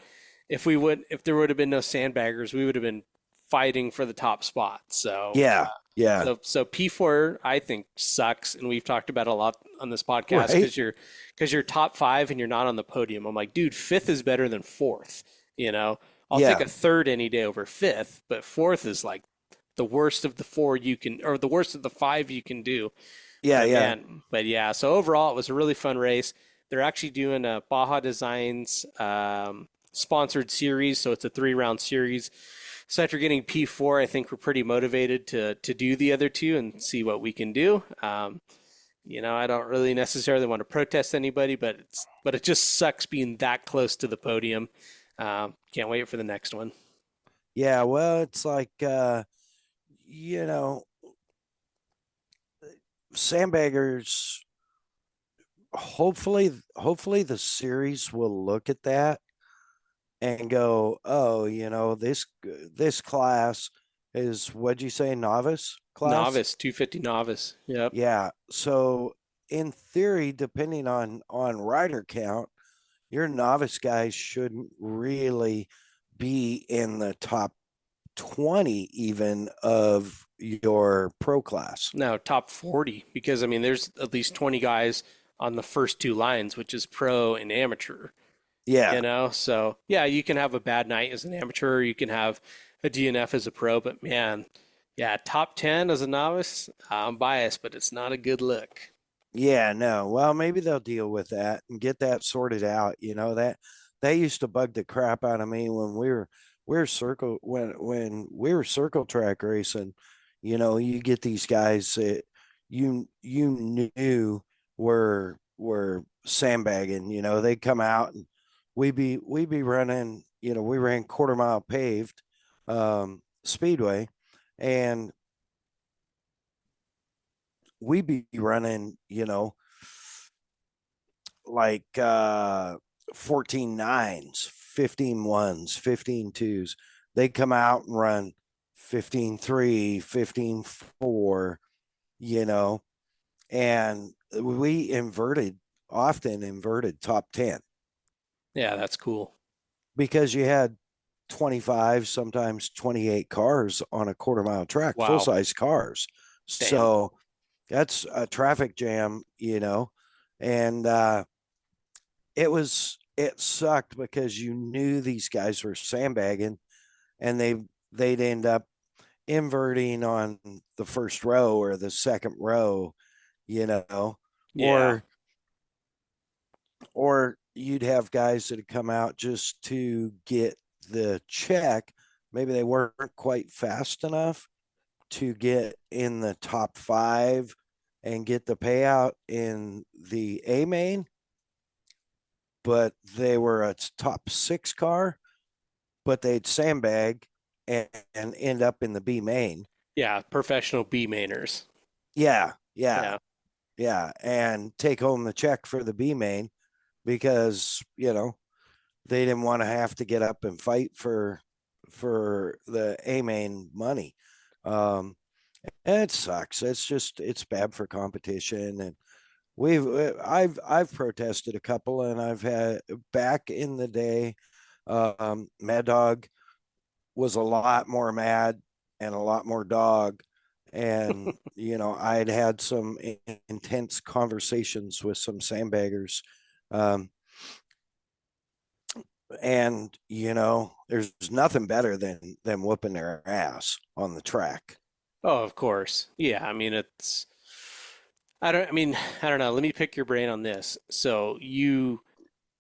if there would have been no sandbaggers, we would have been fighting for the top spot. So Yeah. Yeah. so P4 I think sucks, and we've talked about it a lot on this podcast Right. because you're top five and you're not on the podium. I'm like, dude, fifth is better than fourth. You know, I'll take Yeah. a third any day over fifth, but fourth is like the worst of the four you can, or the worst of the five you can do. Yeah. But Yeah. man, but yeah. So overall, it was a really fun race. They're actually doing a Baja Designs sponsored series, so it's a 3 round series. So after getting P4, I think we're pretty motivated to do the other two and see what we can do. I don't really necessarily want to protest anybody, but it just sucks being that close to the podium. Can't wait for the next one. Yeah. Well, it's like, you know, sandbaggers, hopefully the series will look at that and go, "Oh, this class is, what'd you say, novice class?" Novice, 250 novice. Yep. Yeah. So in theory, depending on rider count, your novice guys shouldn't really be in the top 20 even of your pro class. No, top 40, because I mean, there's at least 20 guys on the first two lines, which is pro and amateur. Yeah. So yeah, you can have a bad night as an amateur, or you can have a DNF as a pro, but man, yeah, top 10 as a novice, I'm biased, but it's not a good look. Yeah, no. Well, maybe they'll deal with that and get that sorted out. That used to bug the crap out of me when when we were circle track racing. You get these guys that you knew were sandbagging. They'd come out and we be running. We ran quarter mile paved speedway, and we be running, like 14 nines, 15 ones, 15 twos. They come out and run 15 3, 15 4, you know, and we often inverted top 10 Yeah, that's cool. because you had 25, sometimes 28 cars on a quarter-mile track, Wow. full-size cars. Damn. So that's a traffic jam, and it sucked because you knew these guys were sandbagging, and they'd end up inverting on the first row or the second row, Yeah. or you'd have guys that had come out just to get the check. Maybe they weren't quite fast enough to get in the top 5 and get the payout in the A main, but they were a top 6 car, but they'd sandbag and end up in the B main. Yeah, professional B mainers. Yeah, Yeah. and take home the check for the B main because, they didn't want to have to get up and fight for the A main money. And it sucks. It's bad for competition. And I've protested a couple, and I've had back in the day, MAddOG was a lot more mad and a lot more dog. And, I'd had some intense conversations with some sandbaggers. And, there's nothing better than whooping their ass on the track. Oh, of course. Yeah, I mean I don't know. Let me pick your brain on this. So you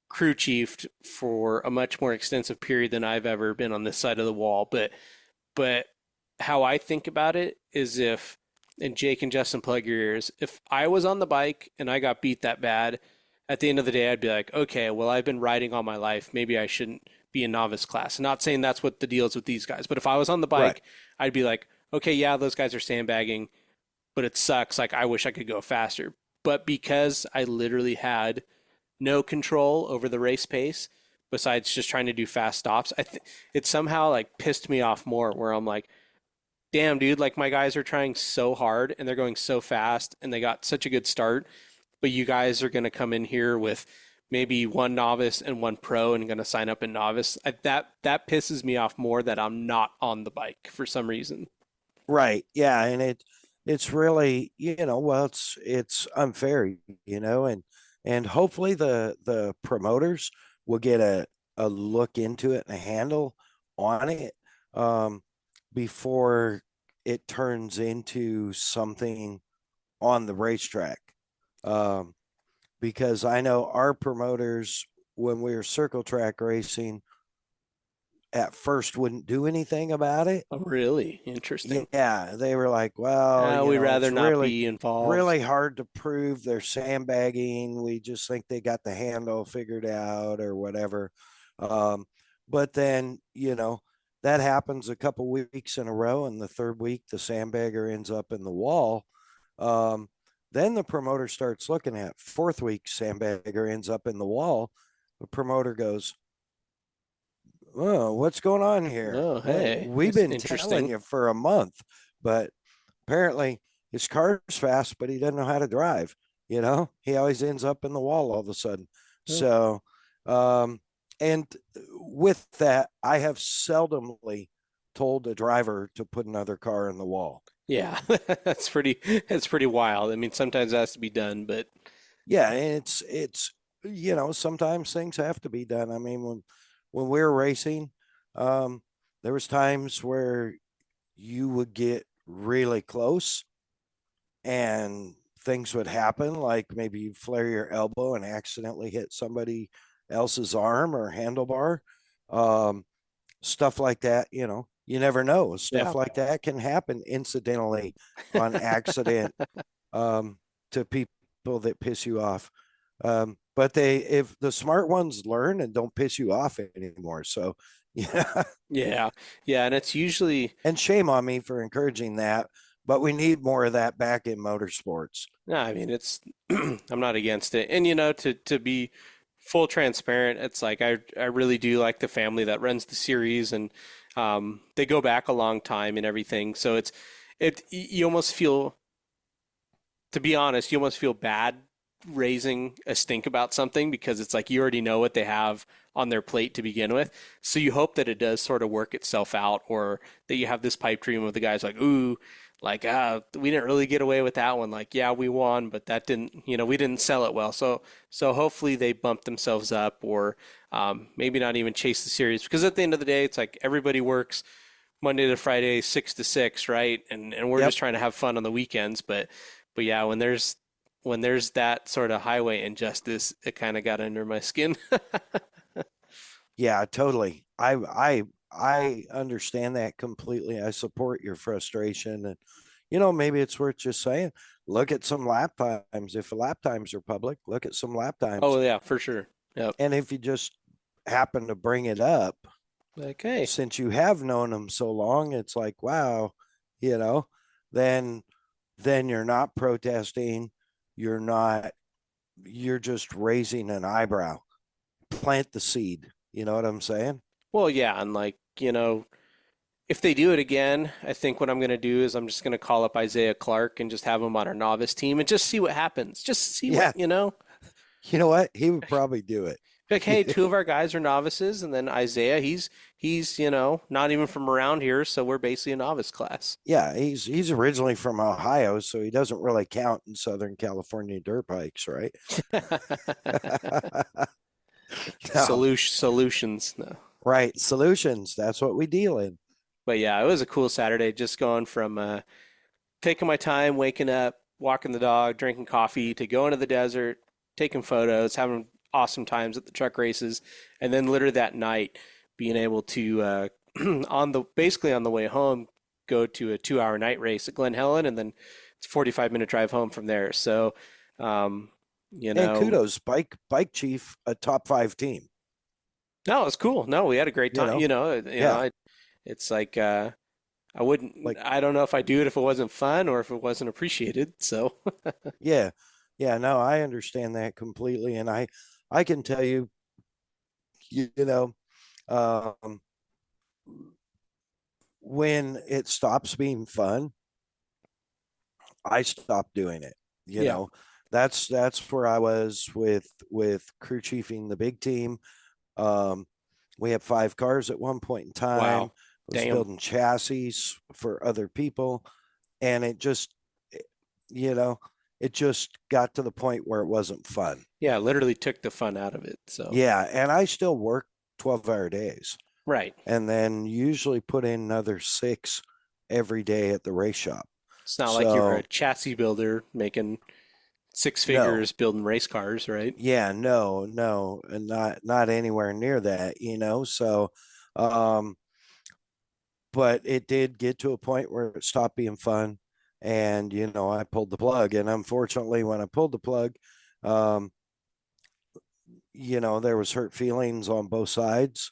crew chiefed for a much more extensive period than I've ever been on this side of the wall, but how I think about it is and Jake and Justin, plug your ears, if I was on the bike and I got beat that bad, at the end of the day, I'd be like, okay, well, I've been riding all my life. Maybe I shouldn't be in novice class. Not saying that's what the deal is with these guys, but if I was on the bike, Right. I'd be like, okay, yeah, those guys are sandbagging, but it sucks. Like, I wish I could go faster. But because I literally had no control over the race pace, besides just trying to do fast stops, it somehow like pissed me off more. Where I'm like, damn, dude, like my guys are trying so hard and they're going so fast and they got such a good start, but you guys are going to come in here with maybe one novice and one pro and going to sign up in novice. That pisses me off more that I'm not on the bike for some reason. Right. Yeah. And it's really, well, it's unfair, and hopefully the promoters will get a look into it and a handle on it, before it turns into something on the racetrack. Because I know our promoters, when we were circle track racing, at first wouldn't do anything about it. Oh, really? Interesting. Yeah, they were like, well, We'd rather it's not be involved. really hard to prove they're sandbagging. We just think they got the handle figured out or whatever. But then, that happens a couple weeks in a row, and the third week the sandbagger ends up in the wall. Then the promoter starts looking at fourth week sandbagger ends up in the wall. The promoter goes, oh, what's going on here? Oh, Well, hey, we've that's been telling interesting. you for a month, but apparently his car's fast, but he doesn't know how to drive. He always ends up in the wall all of a sudden. Oh. So, and with that, I have seldomly told a driver to put another car in the wall. Yeah, that's pretty wild. I mean, sometimes it has to be done, but Yeah, and it's sometimes things have to be done. I mean, when we were racing, there was times where you would get really close and things would happen, like maybe you flare your elbow and accidentally hit somebody else's arm or handlebar. Stuff like that, you never know. Stuff yeah. like that can happen incidentally on accident, to people that piss you off. But if the smart ones learn and don't piss you off anymore. So, yeah. Yeah. Yeah, and it's usually And shame on me for encouraging that, but we need more of that back in motorsports. no, I mean it's I'm not against it. And to be full transparent, it's like I really do like the family that runs the series, and they go back a long time and everything. So you almost feel, to be honest, you almost feel bad raising a stink about something because it's like you already know what they have on their plate to begin with. So you hope that it does sort of work itself out, or that you have this pipe dream of the guys like, ooh, like, we didn't really get away with that one. Like, yeah, we won, but that didn't, we didn't sell it well. So hopefully they bump themselves up, or maybe not even chase the series, because at the end of the day, it's like everybody works Monday to Friday, 6 to 6, right? And we're Yep. just trying to have fun on the weekends. But yeah, when there's that sort of highway injustice, it kind of got under my skin. Yeah, totally. I understand that completely. I support your frustration, and maybe it's worth just saying, look at some lap times. If lap times are public, look at some lap times. Oh yeah, for sure. Yep. And if you just happen to bring it up, Like, hey, since you have known them so long, it's like, wow, you know, then you're not protesting, you're not, you're just raising an eyebrow. Plant the seed. You know what I'm saying? well, yeah, and like, if they do it again, I think what I'm going to do is I'm just going to call up Isaiah Clark and just have him on our novice team and just see what happens. Just see Yeah. what. You know what? He would probably do it. Like, hey, two of our guys are novices, and then Isaiah, he's not even from around here, so we're basically a novice class. Yeah, he's originally from Ohio, so he doesn't really count in Southern California dirt bikes, right? No, Solutions. No. right. Solutions. That's what we deal in. But yeah, it was a cool Saturday, just going from taking my time, waking up, walking the dog, drinking coffee, to going to the desert, taking photos, having awesome times at the truck races, and then literally that night being able to basically on the way home go to a 2 hour night race at Glen Helen, and then it's a 45-minute drive home from there. So, And kudos, bike chief, a top 5 team. no, it was cool. No, we had a great time. Yeah. It's like I wouldn't Like, I don't know if I'd do it if it wasn't fun or if it wasn't appreciated. So yeah, yeah. No, I understand that completely, and I can tell you, you know, um, when it stops being fun, I stopped doing it. You yeah. know, that's where I was with crew chiefing the big team. Um, we had 5 cars at one point in time. Wow. Was Damn. building chassis for other people, and it just, you know, it just got to the point where it wasn't fun. Yeah, literally took the fun out of it. So Yeah, and I still work 12-hour days, right. and then usually put in another 6 every day at the race shop. It's not like you're So a chassis builder making six no, figures building race cars, right? yeah, no, and not anywhere near that. So, um, but it did get to a point where it stopped being fun, and I pulled the plug. And unfortunately, when I pulled the plug, um, there was hurt feelings on both sides,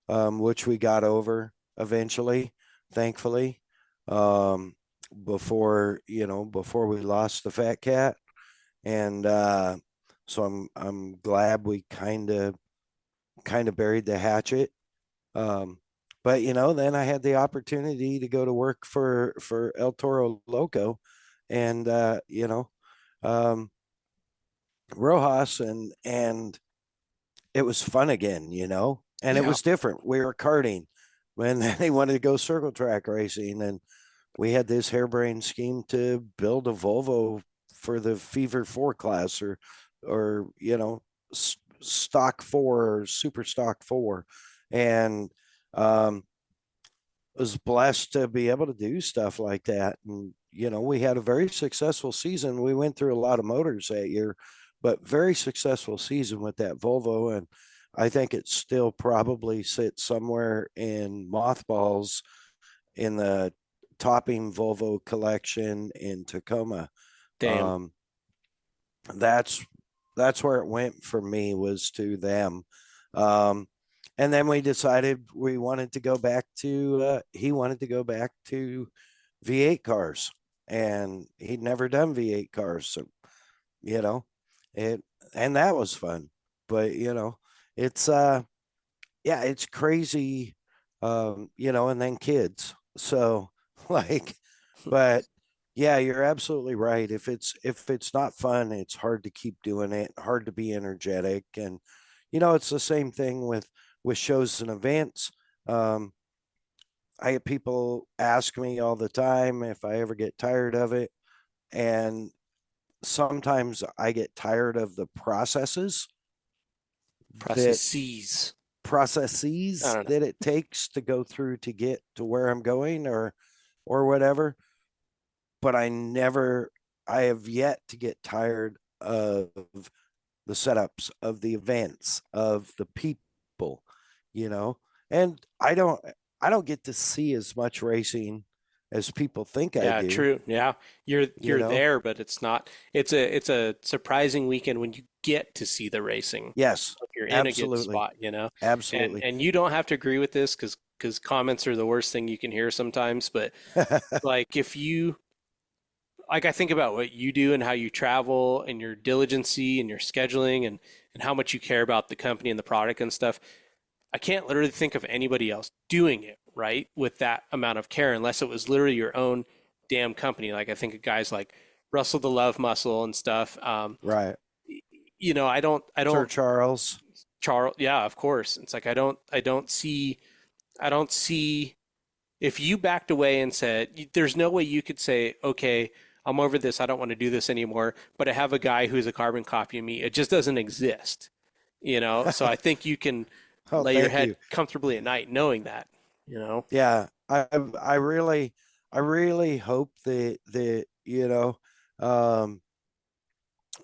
which we got over eventually, thankfully. Um, before we lost the fat cat, and so I'm glad we kind of buried the hatchet. Um, but then I had the opportunity to go to work for El Toro Loco, and um, Rojas, and it was fun again. And it Yeah. was different. We were karting when they wanted to go circle track racing, and we had this harebrained scheme to build a Volvo for the Fever 4 class, or stock 4 or super stock 4, and was blessed to be able to do stuff like that. And we had a very successful season. We went through a lot of motors that year, but very successful season with that Volvo. And I think it still probably sits somewhere in mothballs in the topping Volvo collection in Tacoma. Damn. That's where it went for me, was to them. And then we decided we wanted to go back to he wanted to go back to V8 cars, and he'd never done V8 cars. So you know it and that was fun. But it's yeah, it's crazy. And then kids. So like, but yeah, you're absolutely right. If it's not fun, it's hard to keep doing it, hard to be energetic. And it's the same thing with shows and events. Um, I get people ask me all the time if I ever get tired of it. And sometimes I get tired of the that Processes. I processes don't know. that it takes to go through to get to where I'm going or whatever. But I have yet to get tired of the setups, of the events, of the people, you know. And I don't get to see as much racing as people think I Yeah, do, true. Yeah. You're you you're know. there, but it's not it's a surprising weekend when you get to see the racing. Yes, If you're in a good absolutely. spot, you know. And Absolutely. and you don't have to agree with this because comments are the worst thing you can hear sometimes, but like if you like I think about what you do and how you travel and your diligency and your scheduling and how much you care about the company and the product and stuff. I can't literally think of anybody else doing it, right? With that amount of care, unless it was literally your own damn company. Like I think of guys like Russell the Love Muscle and stuff. Right. I Sir don't, Charles. Charles, yeah, of course. It's like I don't see if you backed away and said, there's no way you could say, okay, I'm over this. I don't want to do this anymore. But I have a guy who's a carbon copy of me. It just doesn't exist, you know? So I think you can Oh, lay your thank head you. comfortably at night knowing that, you know? Yeah, I really hope um,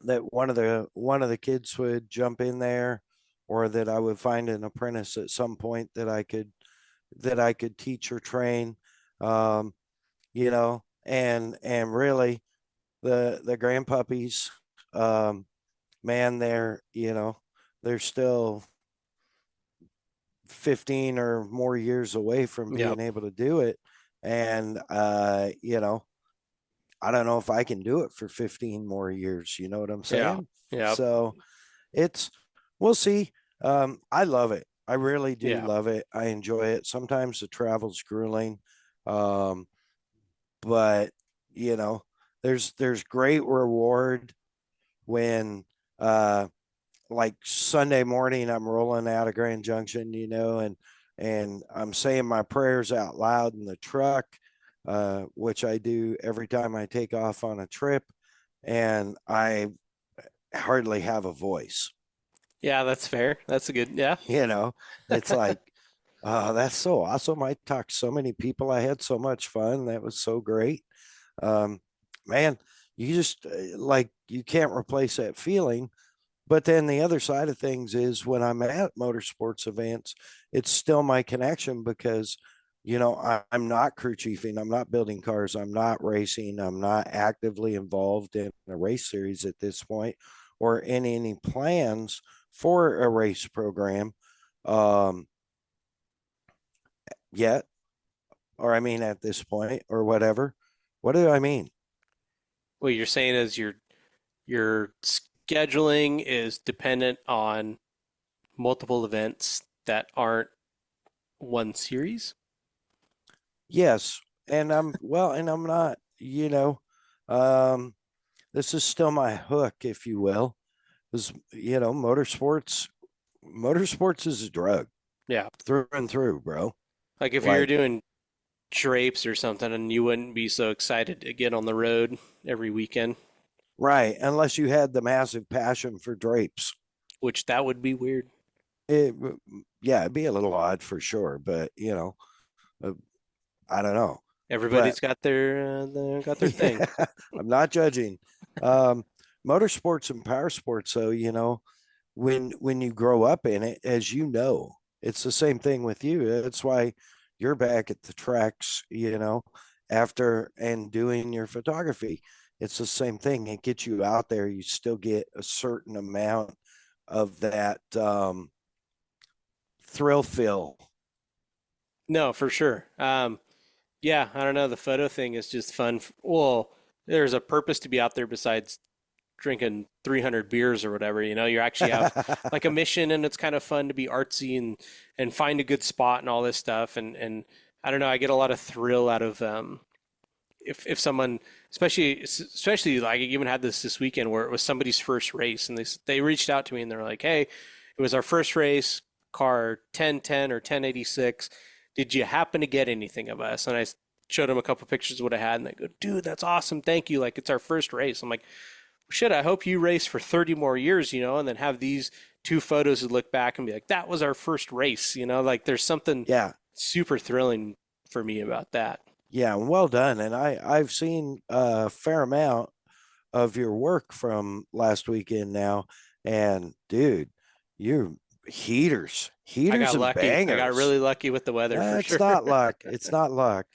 that one of the kids would jump in there, or that I would find an apprentice at some point that I could teach or train. Um, and really the grandpuppies, um, man, they're still 15 or more years away from Yeah. being able to do it. And, I don't know if I can do it for 15 more years. You know what I'm Yeah. saying? Yeah. So it's, we'll see. I love it. I really do Yeah. love it. I enjoy it. Sometimes the travel's grueling. Um, but you know, there's great reward when, like Sunday morning, I'm rolling out of Grand Junction, and I'm saying my prayers out loud in the truck, which I do every time I take off on a trip, and I hardly have a voice. Yeah, that's fair. That's a good, yeah. You know, it's like, that's so awesome. I talked to so many people. I had so much fun. That was so great. Um, Man, you just, like, you can't replace that feeling. But then the other side of things is when I'm at motorsports events, it's still my connection because, I'm not crew chiefing, I'm not building cars, I'm not racing, I'm not actively involved in a race series at this point, or in any plans for a race program, um, yet, or I mean, at this point, or whatever. What do I mean? What you're saying is your scheduling is dependent on multiple events that aren't one series. Yes. And I'm not, um, this is still my hook, if you will. Because, motorsports is a drug Yeah. through and through, bro. Like if you were Like, doing drapes or something and you wouldn't be so excited to get on the road every weekend, right. Unless you had the massive passion for drapes. which that would be weird. It, yeah, it'd be a little odd for sure, but, uh, I don't know. But Everybody's got their thing. yeah, I'm not judging. Um, Motorsports and power sports, though, when you grow up in it, as you know, it's the same thing with you. That's why you're back at the tracks, after and doing your photography. It's the same thing. It gets you out there. You still get a certain amount of that, thrill feel. No, for sure. Yeah, I don't know. The photo thing is just fun. Well, there's a purpose to be out there besides drinking 300 beers or whatever. You know, you actually have like a mission, and it's kind of fun to be artsy and find a good spot and all this stuff. And I don't know. I get a lot of thrill out of if someone, especially like I even had this weekend where it was somebody's first race, and they reached out to me and they're like, "Hey, it It was our first race, car 1010 or 1086. Did you happen to get anything of us? And I showed him a couple pictures of what I had, and they go, dude, that's awesome. Thank you. Like, it's our first race. I'm like, shit, I hope you race for 30 more years, and then have these two photos to look back and be like, that was our first race, like there's something Yeah. super thrilling for me about that. Yeah. Well done. And I've seen a fair amount of your work from last weekend now. And dude, you're I heaters got and lucky. I got bangers. really lucky with the weather for It's sure. not luck. It's not luck.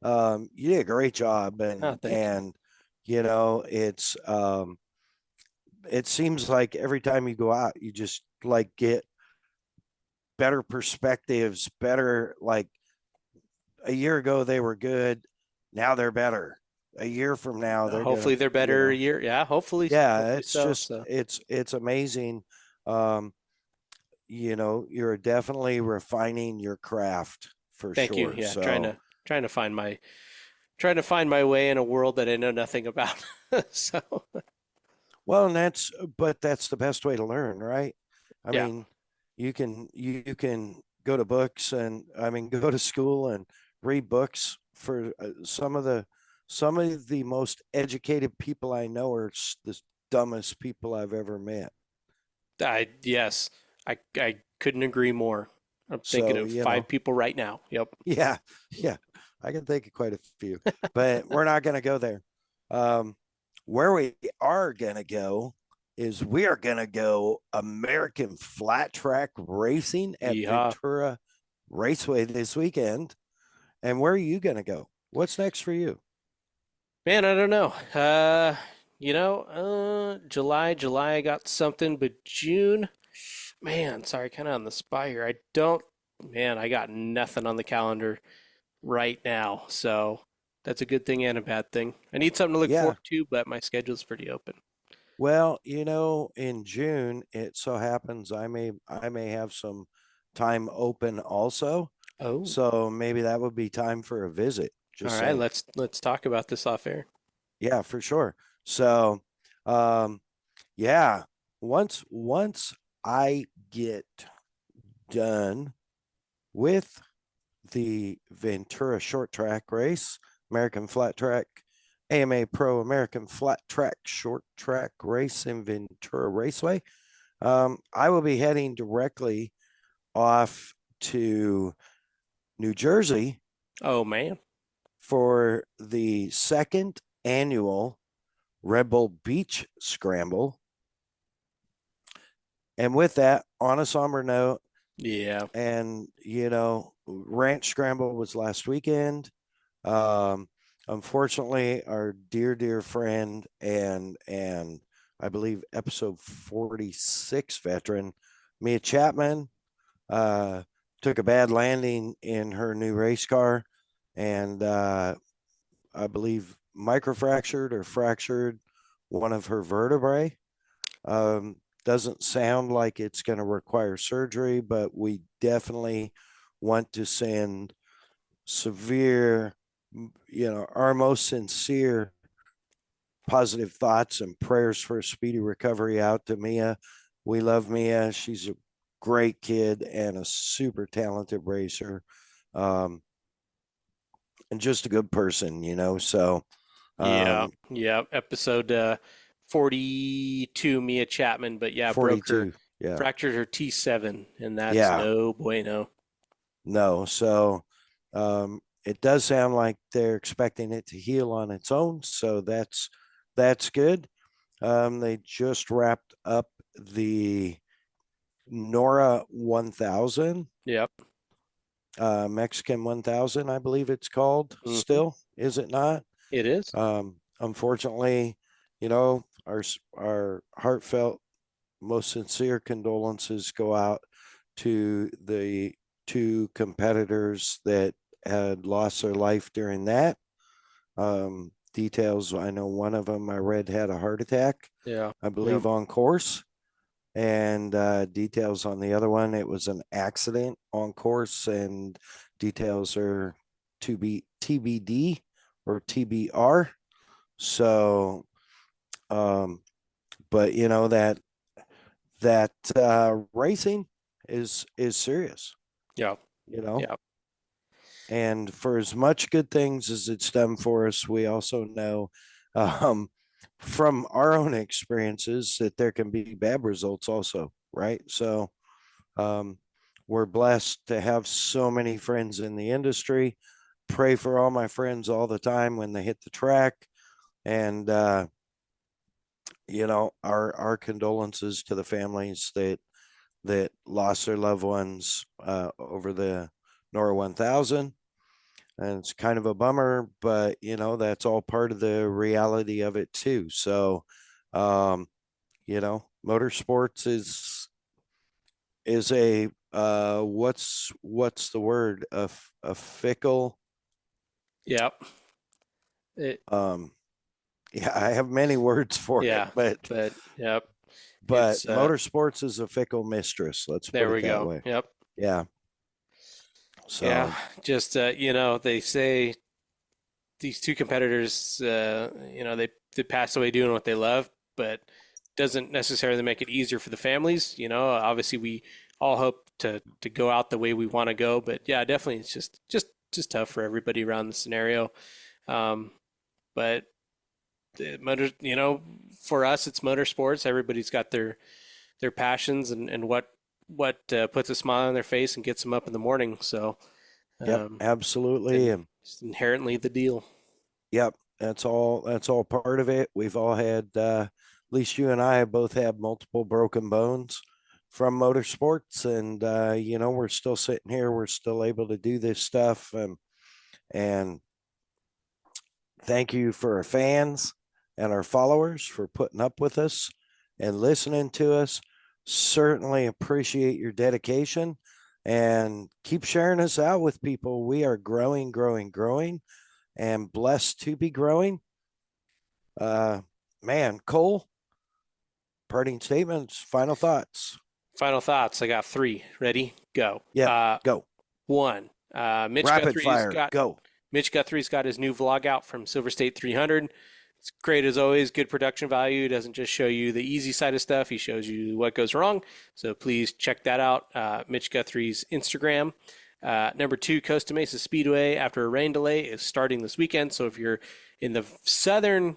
You did a great job. Oh, thank you. And, it's, it seems like every time you go out, you just like get better perspectives, better, like a year ago, they were good. Now they're better. A year from now, they're going Hopefully to, they're better a year. Yeah, yeah, hopefully it's so. just So it's amazing. Um, you're definitely refining your craft for thank you. sure. Yeah, So, trying to find my way in a world that I know nothing about. So well, and but that's the best way to learn, right? I yeah. mean, you can go to books and I mean go to school and read books for some of the most educated people I know are the dumbest people I've ever met. Yes, I couldn't agree more. I'm thinking So, of five people right now. Yep. yeah, yeah, I can think of quite a few, but we're not going to go there. Um, where we are going to go is we are going to go American flat track racing at Yeehaw. Ventura Raceway this weekend. And where are you going to go? What's next for you? Man, I don't know. July I got something, but June, man, sorry, kind of on the spot here. I got nothing on the calendar right now. So that's a good thing and a bad thing. I need something to look Yeah. forward to, but my schedule's pretty open. Well, in June, it so happens I may have some time open also. Oh, So maybe that would be time for a visit. all Just right. saying. Let's talk about this off air. Yeah, for sure. So, um, yeah, once I get done with the Ventura short track race, American flat track, AMA Pro American flat track short track race in Ventura Raceway, I will be heading directly off to New Jersey Oh man. for the second annual Red Bull Beach Scramble. And with that, on a somber note, Yeah. and Ranch Scramble was last weekend. Um, Unfortunately, our dear friend and I believe episode 46 veteran Mia Chapman took a bad landing in her new race car, and I believe microfractured or fractured one of her vertebrae. Doesn't sound like it's going to require surgery, but we definitely want to send severe, our most sincere positive thoughts and prayers for a speedy recovery out to Mia. We love Mia. She's a great kid and a super talented racer. And just a good person. So, Yeah. um, Yeah. Episode 42, Mia Chapman, but yeah, broke her, 42. Yeah. fractured her T7, and that's Yeah. no bueno. No. So, it does sound like they're expecting it to heal on its own. So that's good. They just wrapped up the Nora 1000, Yep. Mexican 1000, I believe it's called Hmm. still, is it not? It is. Unfortunately, our heartfelt, most sincere condolences go out to the two competitors that had lost their life during that. Details, I know one of them I read had a heart attack, Yeah. I Yep. believe on course. And details on the other one, it was an accident on course, and details are to be TBD or TBR. So, but that that racing is serious, Yeah. you know. Yeah. And for as much good things as it's done for us, we also know um, from our own experiences that there can be bad results also, right? So um, we're blessed to have so many friends in the industry. Pray for all my friends all the time when they hit the track. And, our condolences to the families that lost their loved ones over the Nora 1000. And it's kind of a bummer, but that's all part of the reality of it too. So, motorsports is a what's the word, a fickle. Yep. um yeah, I have many words for it, Yeah. but Yep. but It's motorsports is a fickle mistress, let's put there it we that go. way. Yep. Yeah. Yeah. So Just they say these two competitors, they passed away doing what they love, but doesn't necessarily make it easier for the families. Obviously we all hope to go out the way we want to go, but yeah, definitely it's just tough for everybody around the scenario. But the for us, it's motorsports. Everybody's got their passions and what puts a smile on their face and gets them up in the morning. So, yep, um, absolutely. And it's inherently the deal. yep, that's all part of it. We've all had at least you and I have both had multiple broken bones from motorsports, and we're still sitting here, we're still able to do this stuff. And thank you for our fans and our followers for putting up with us and listening to us. Certainly appreciate your dedication, and keep sharing us out with people. We are growing, growing, growing, and blessed to be growing. Uh, Man, Cole, parting statements, final thoughts. Final thoughts. I got three. Ready? Go. Yep, go. One. Rapid fire, go. Mitch Guthrie's got his new vlog out from Silver State 300. It's great as always. Good production value. Doesn't just show you the easy side of stuff. He shows you what goes wrong. So please check that out. Mitch Guthrie's Instagram. Number two, Costa Mesa Speedway, after a rain delay, is starting this weekend. So if you're in the Southern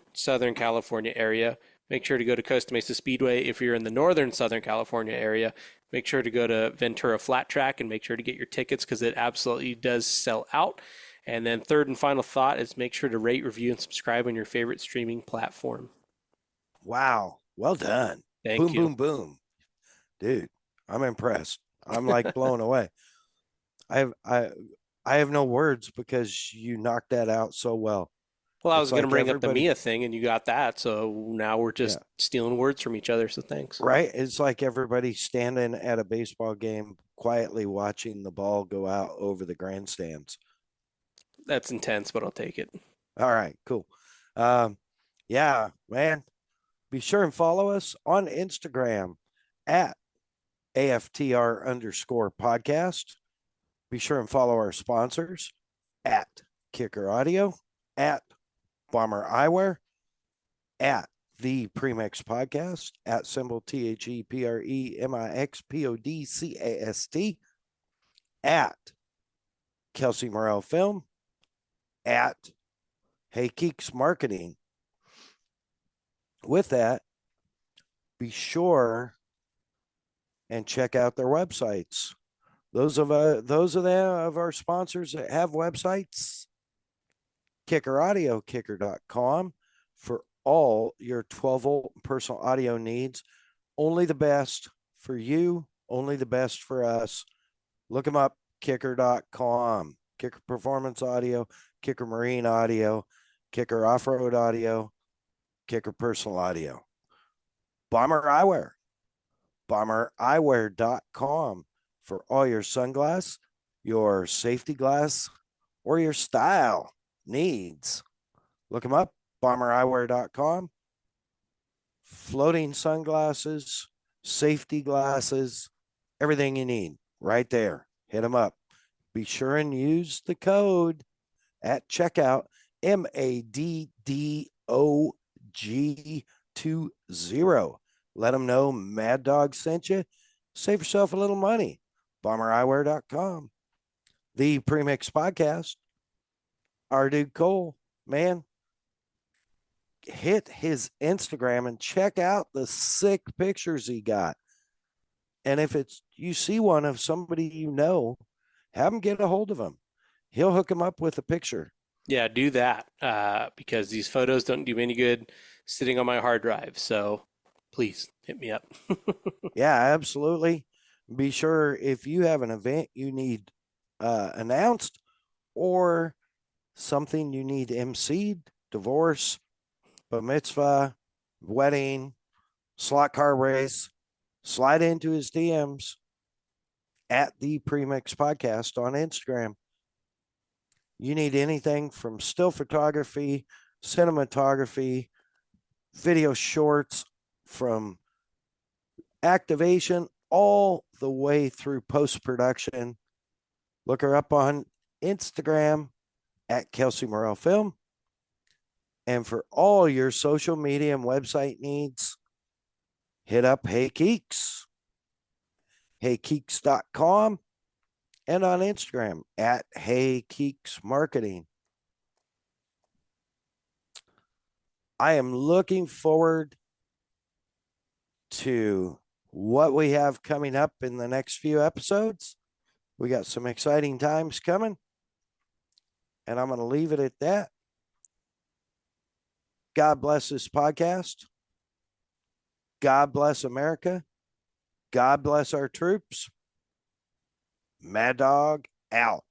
California area, make sure to go to Costa Mesa Speedway. If you're in the Northern Southern California area, make sure to go to Ventura Flat Track and make sure to get your tickets because it absolutely does sell out. And then third and final thought is make sure to rate, review, and subscribe on your favorite streaming platform. Wow. Well done. Thank Boom, you. boom, boom. Dude, I'm impressed. I'm like blown away. I have no words because you knocked that out so well. Well, I was It's going to like bring up the everybody, Mia thing, and you got that. So now we're just yeah, stealing words from each other. So thanks. right? It's like everybody standing at a baseball game quietly watching the ball go out over the grandstands. That's intense, but I'll take it. All right, cool. Yeah, man. Be sure and follow us on Instagram at AFTR_podcast. Be sure and follow our sponsors at Kicker Audio, at Bomber Eyewear, at the Premix Podcast, at symbol THEPREMIXPODCAST, at Kelsey Morel Film, at Hey Keeks Marketing. With that, be sure and check out their websites. Those of our sponsors that have websites, Kicker Audio, kicker.com, for all your 12-volt personal audio needs. Only the best for you, only the best for us. Look them up, kicker.com. Kicker Performance Audio, Kicker Marine Audio, Kicker Off-Road Audio, Kicker Personal Audio. Bomber Eyewear, bombereyewear.com for all your sunglass, your safety glass, or your style needs. Look them up, bombereyewear.com. Floating sunglasses, safety glasses, everything you need right there. Hit them up. Be sure and use the code at checkout, MADDOG20, Let them know Mad Dog sent you. Save yourself a little money. BomberEyewear.com. The Premix Podcast. Our dude Cole, man, hit his Instagram and check out the sick pictures he got. And if it's you see one of somebody you know, have him get a hold of him. He'll hook him up with a picture. Yeah, do that because these photos don't do me any good sitting on my hard drive. So please hit me up. Yeah, absolutely. Be sure if you have an event you need announced or something you need emceed, divorce, bar mitzvah, wedding, slot car race, slide into his DMs at the Premix Podcast on Instagram. You need anything from still photography, cinematography, video shorts, from activation all the way through post-production. Look her up on Instagram at Kelsey Morrell Film. And for all your social media and website needs, hit up Hey Keeks, heykeeks.com, and on Instagram at Hey Keeks Marketing. I am looking forward to what we have coming up in the next few episodes. We got some exciting times coming, and I'm going to leave it at that. God bless this podcast. God bless America. God bless our troops. Mad Dog out.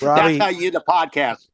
That's Robbie, how you do the podcast.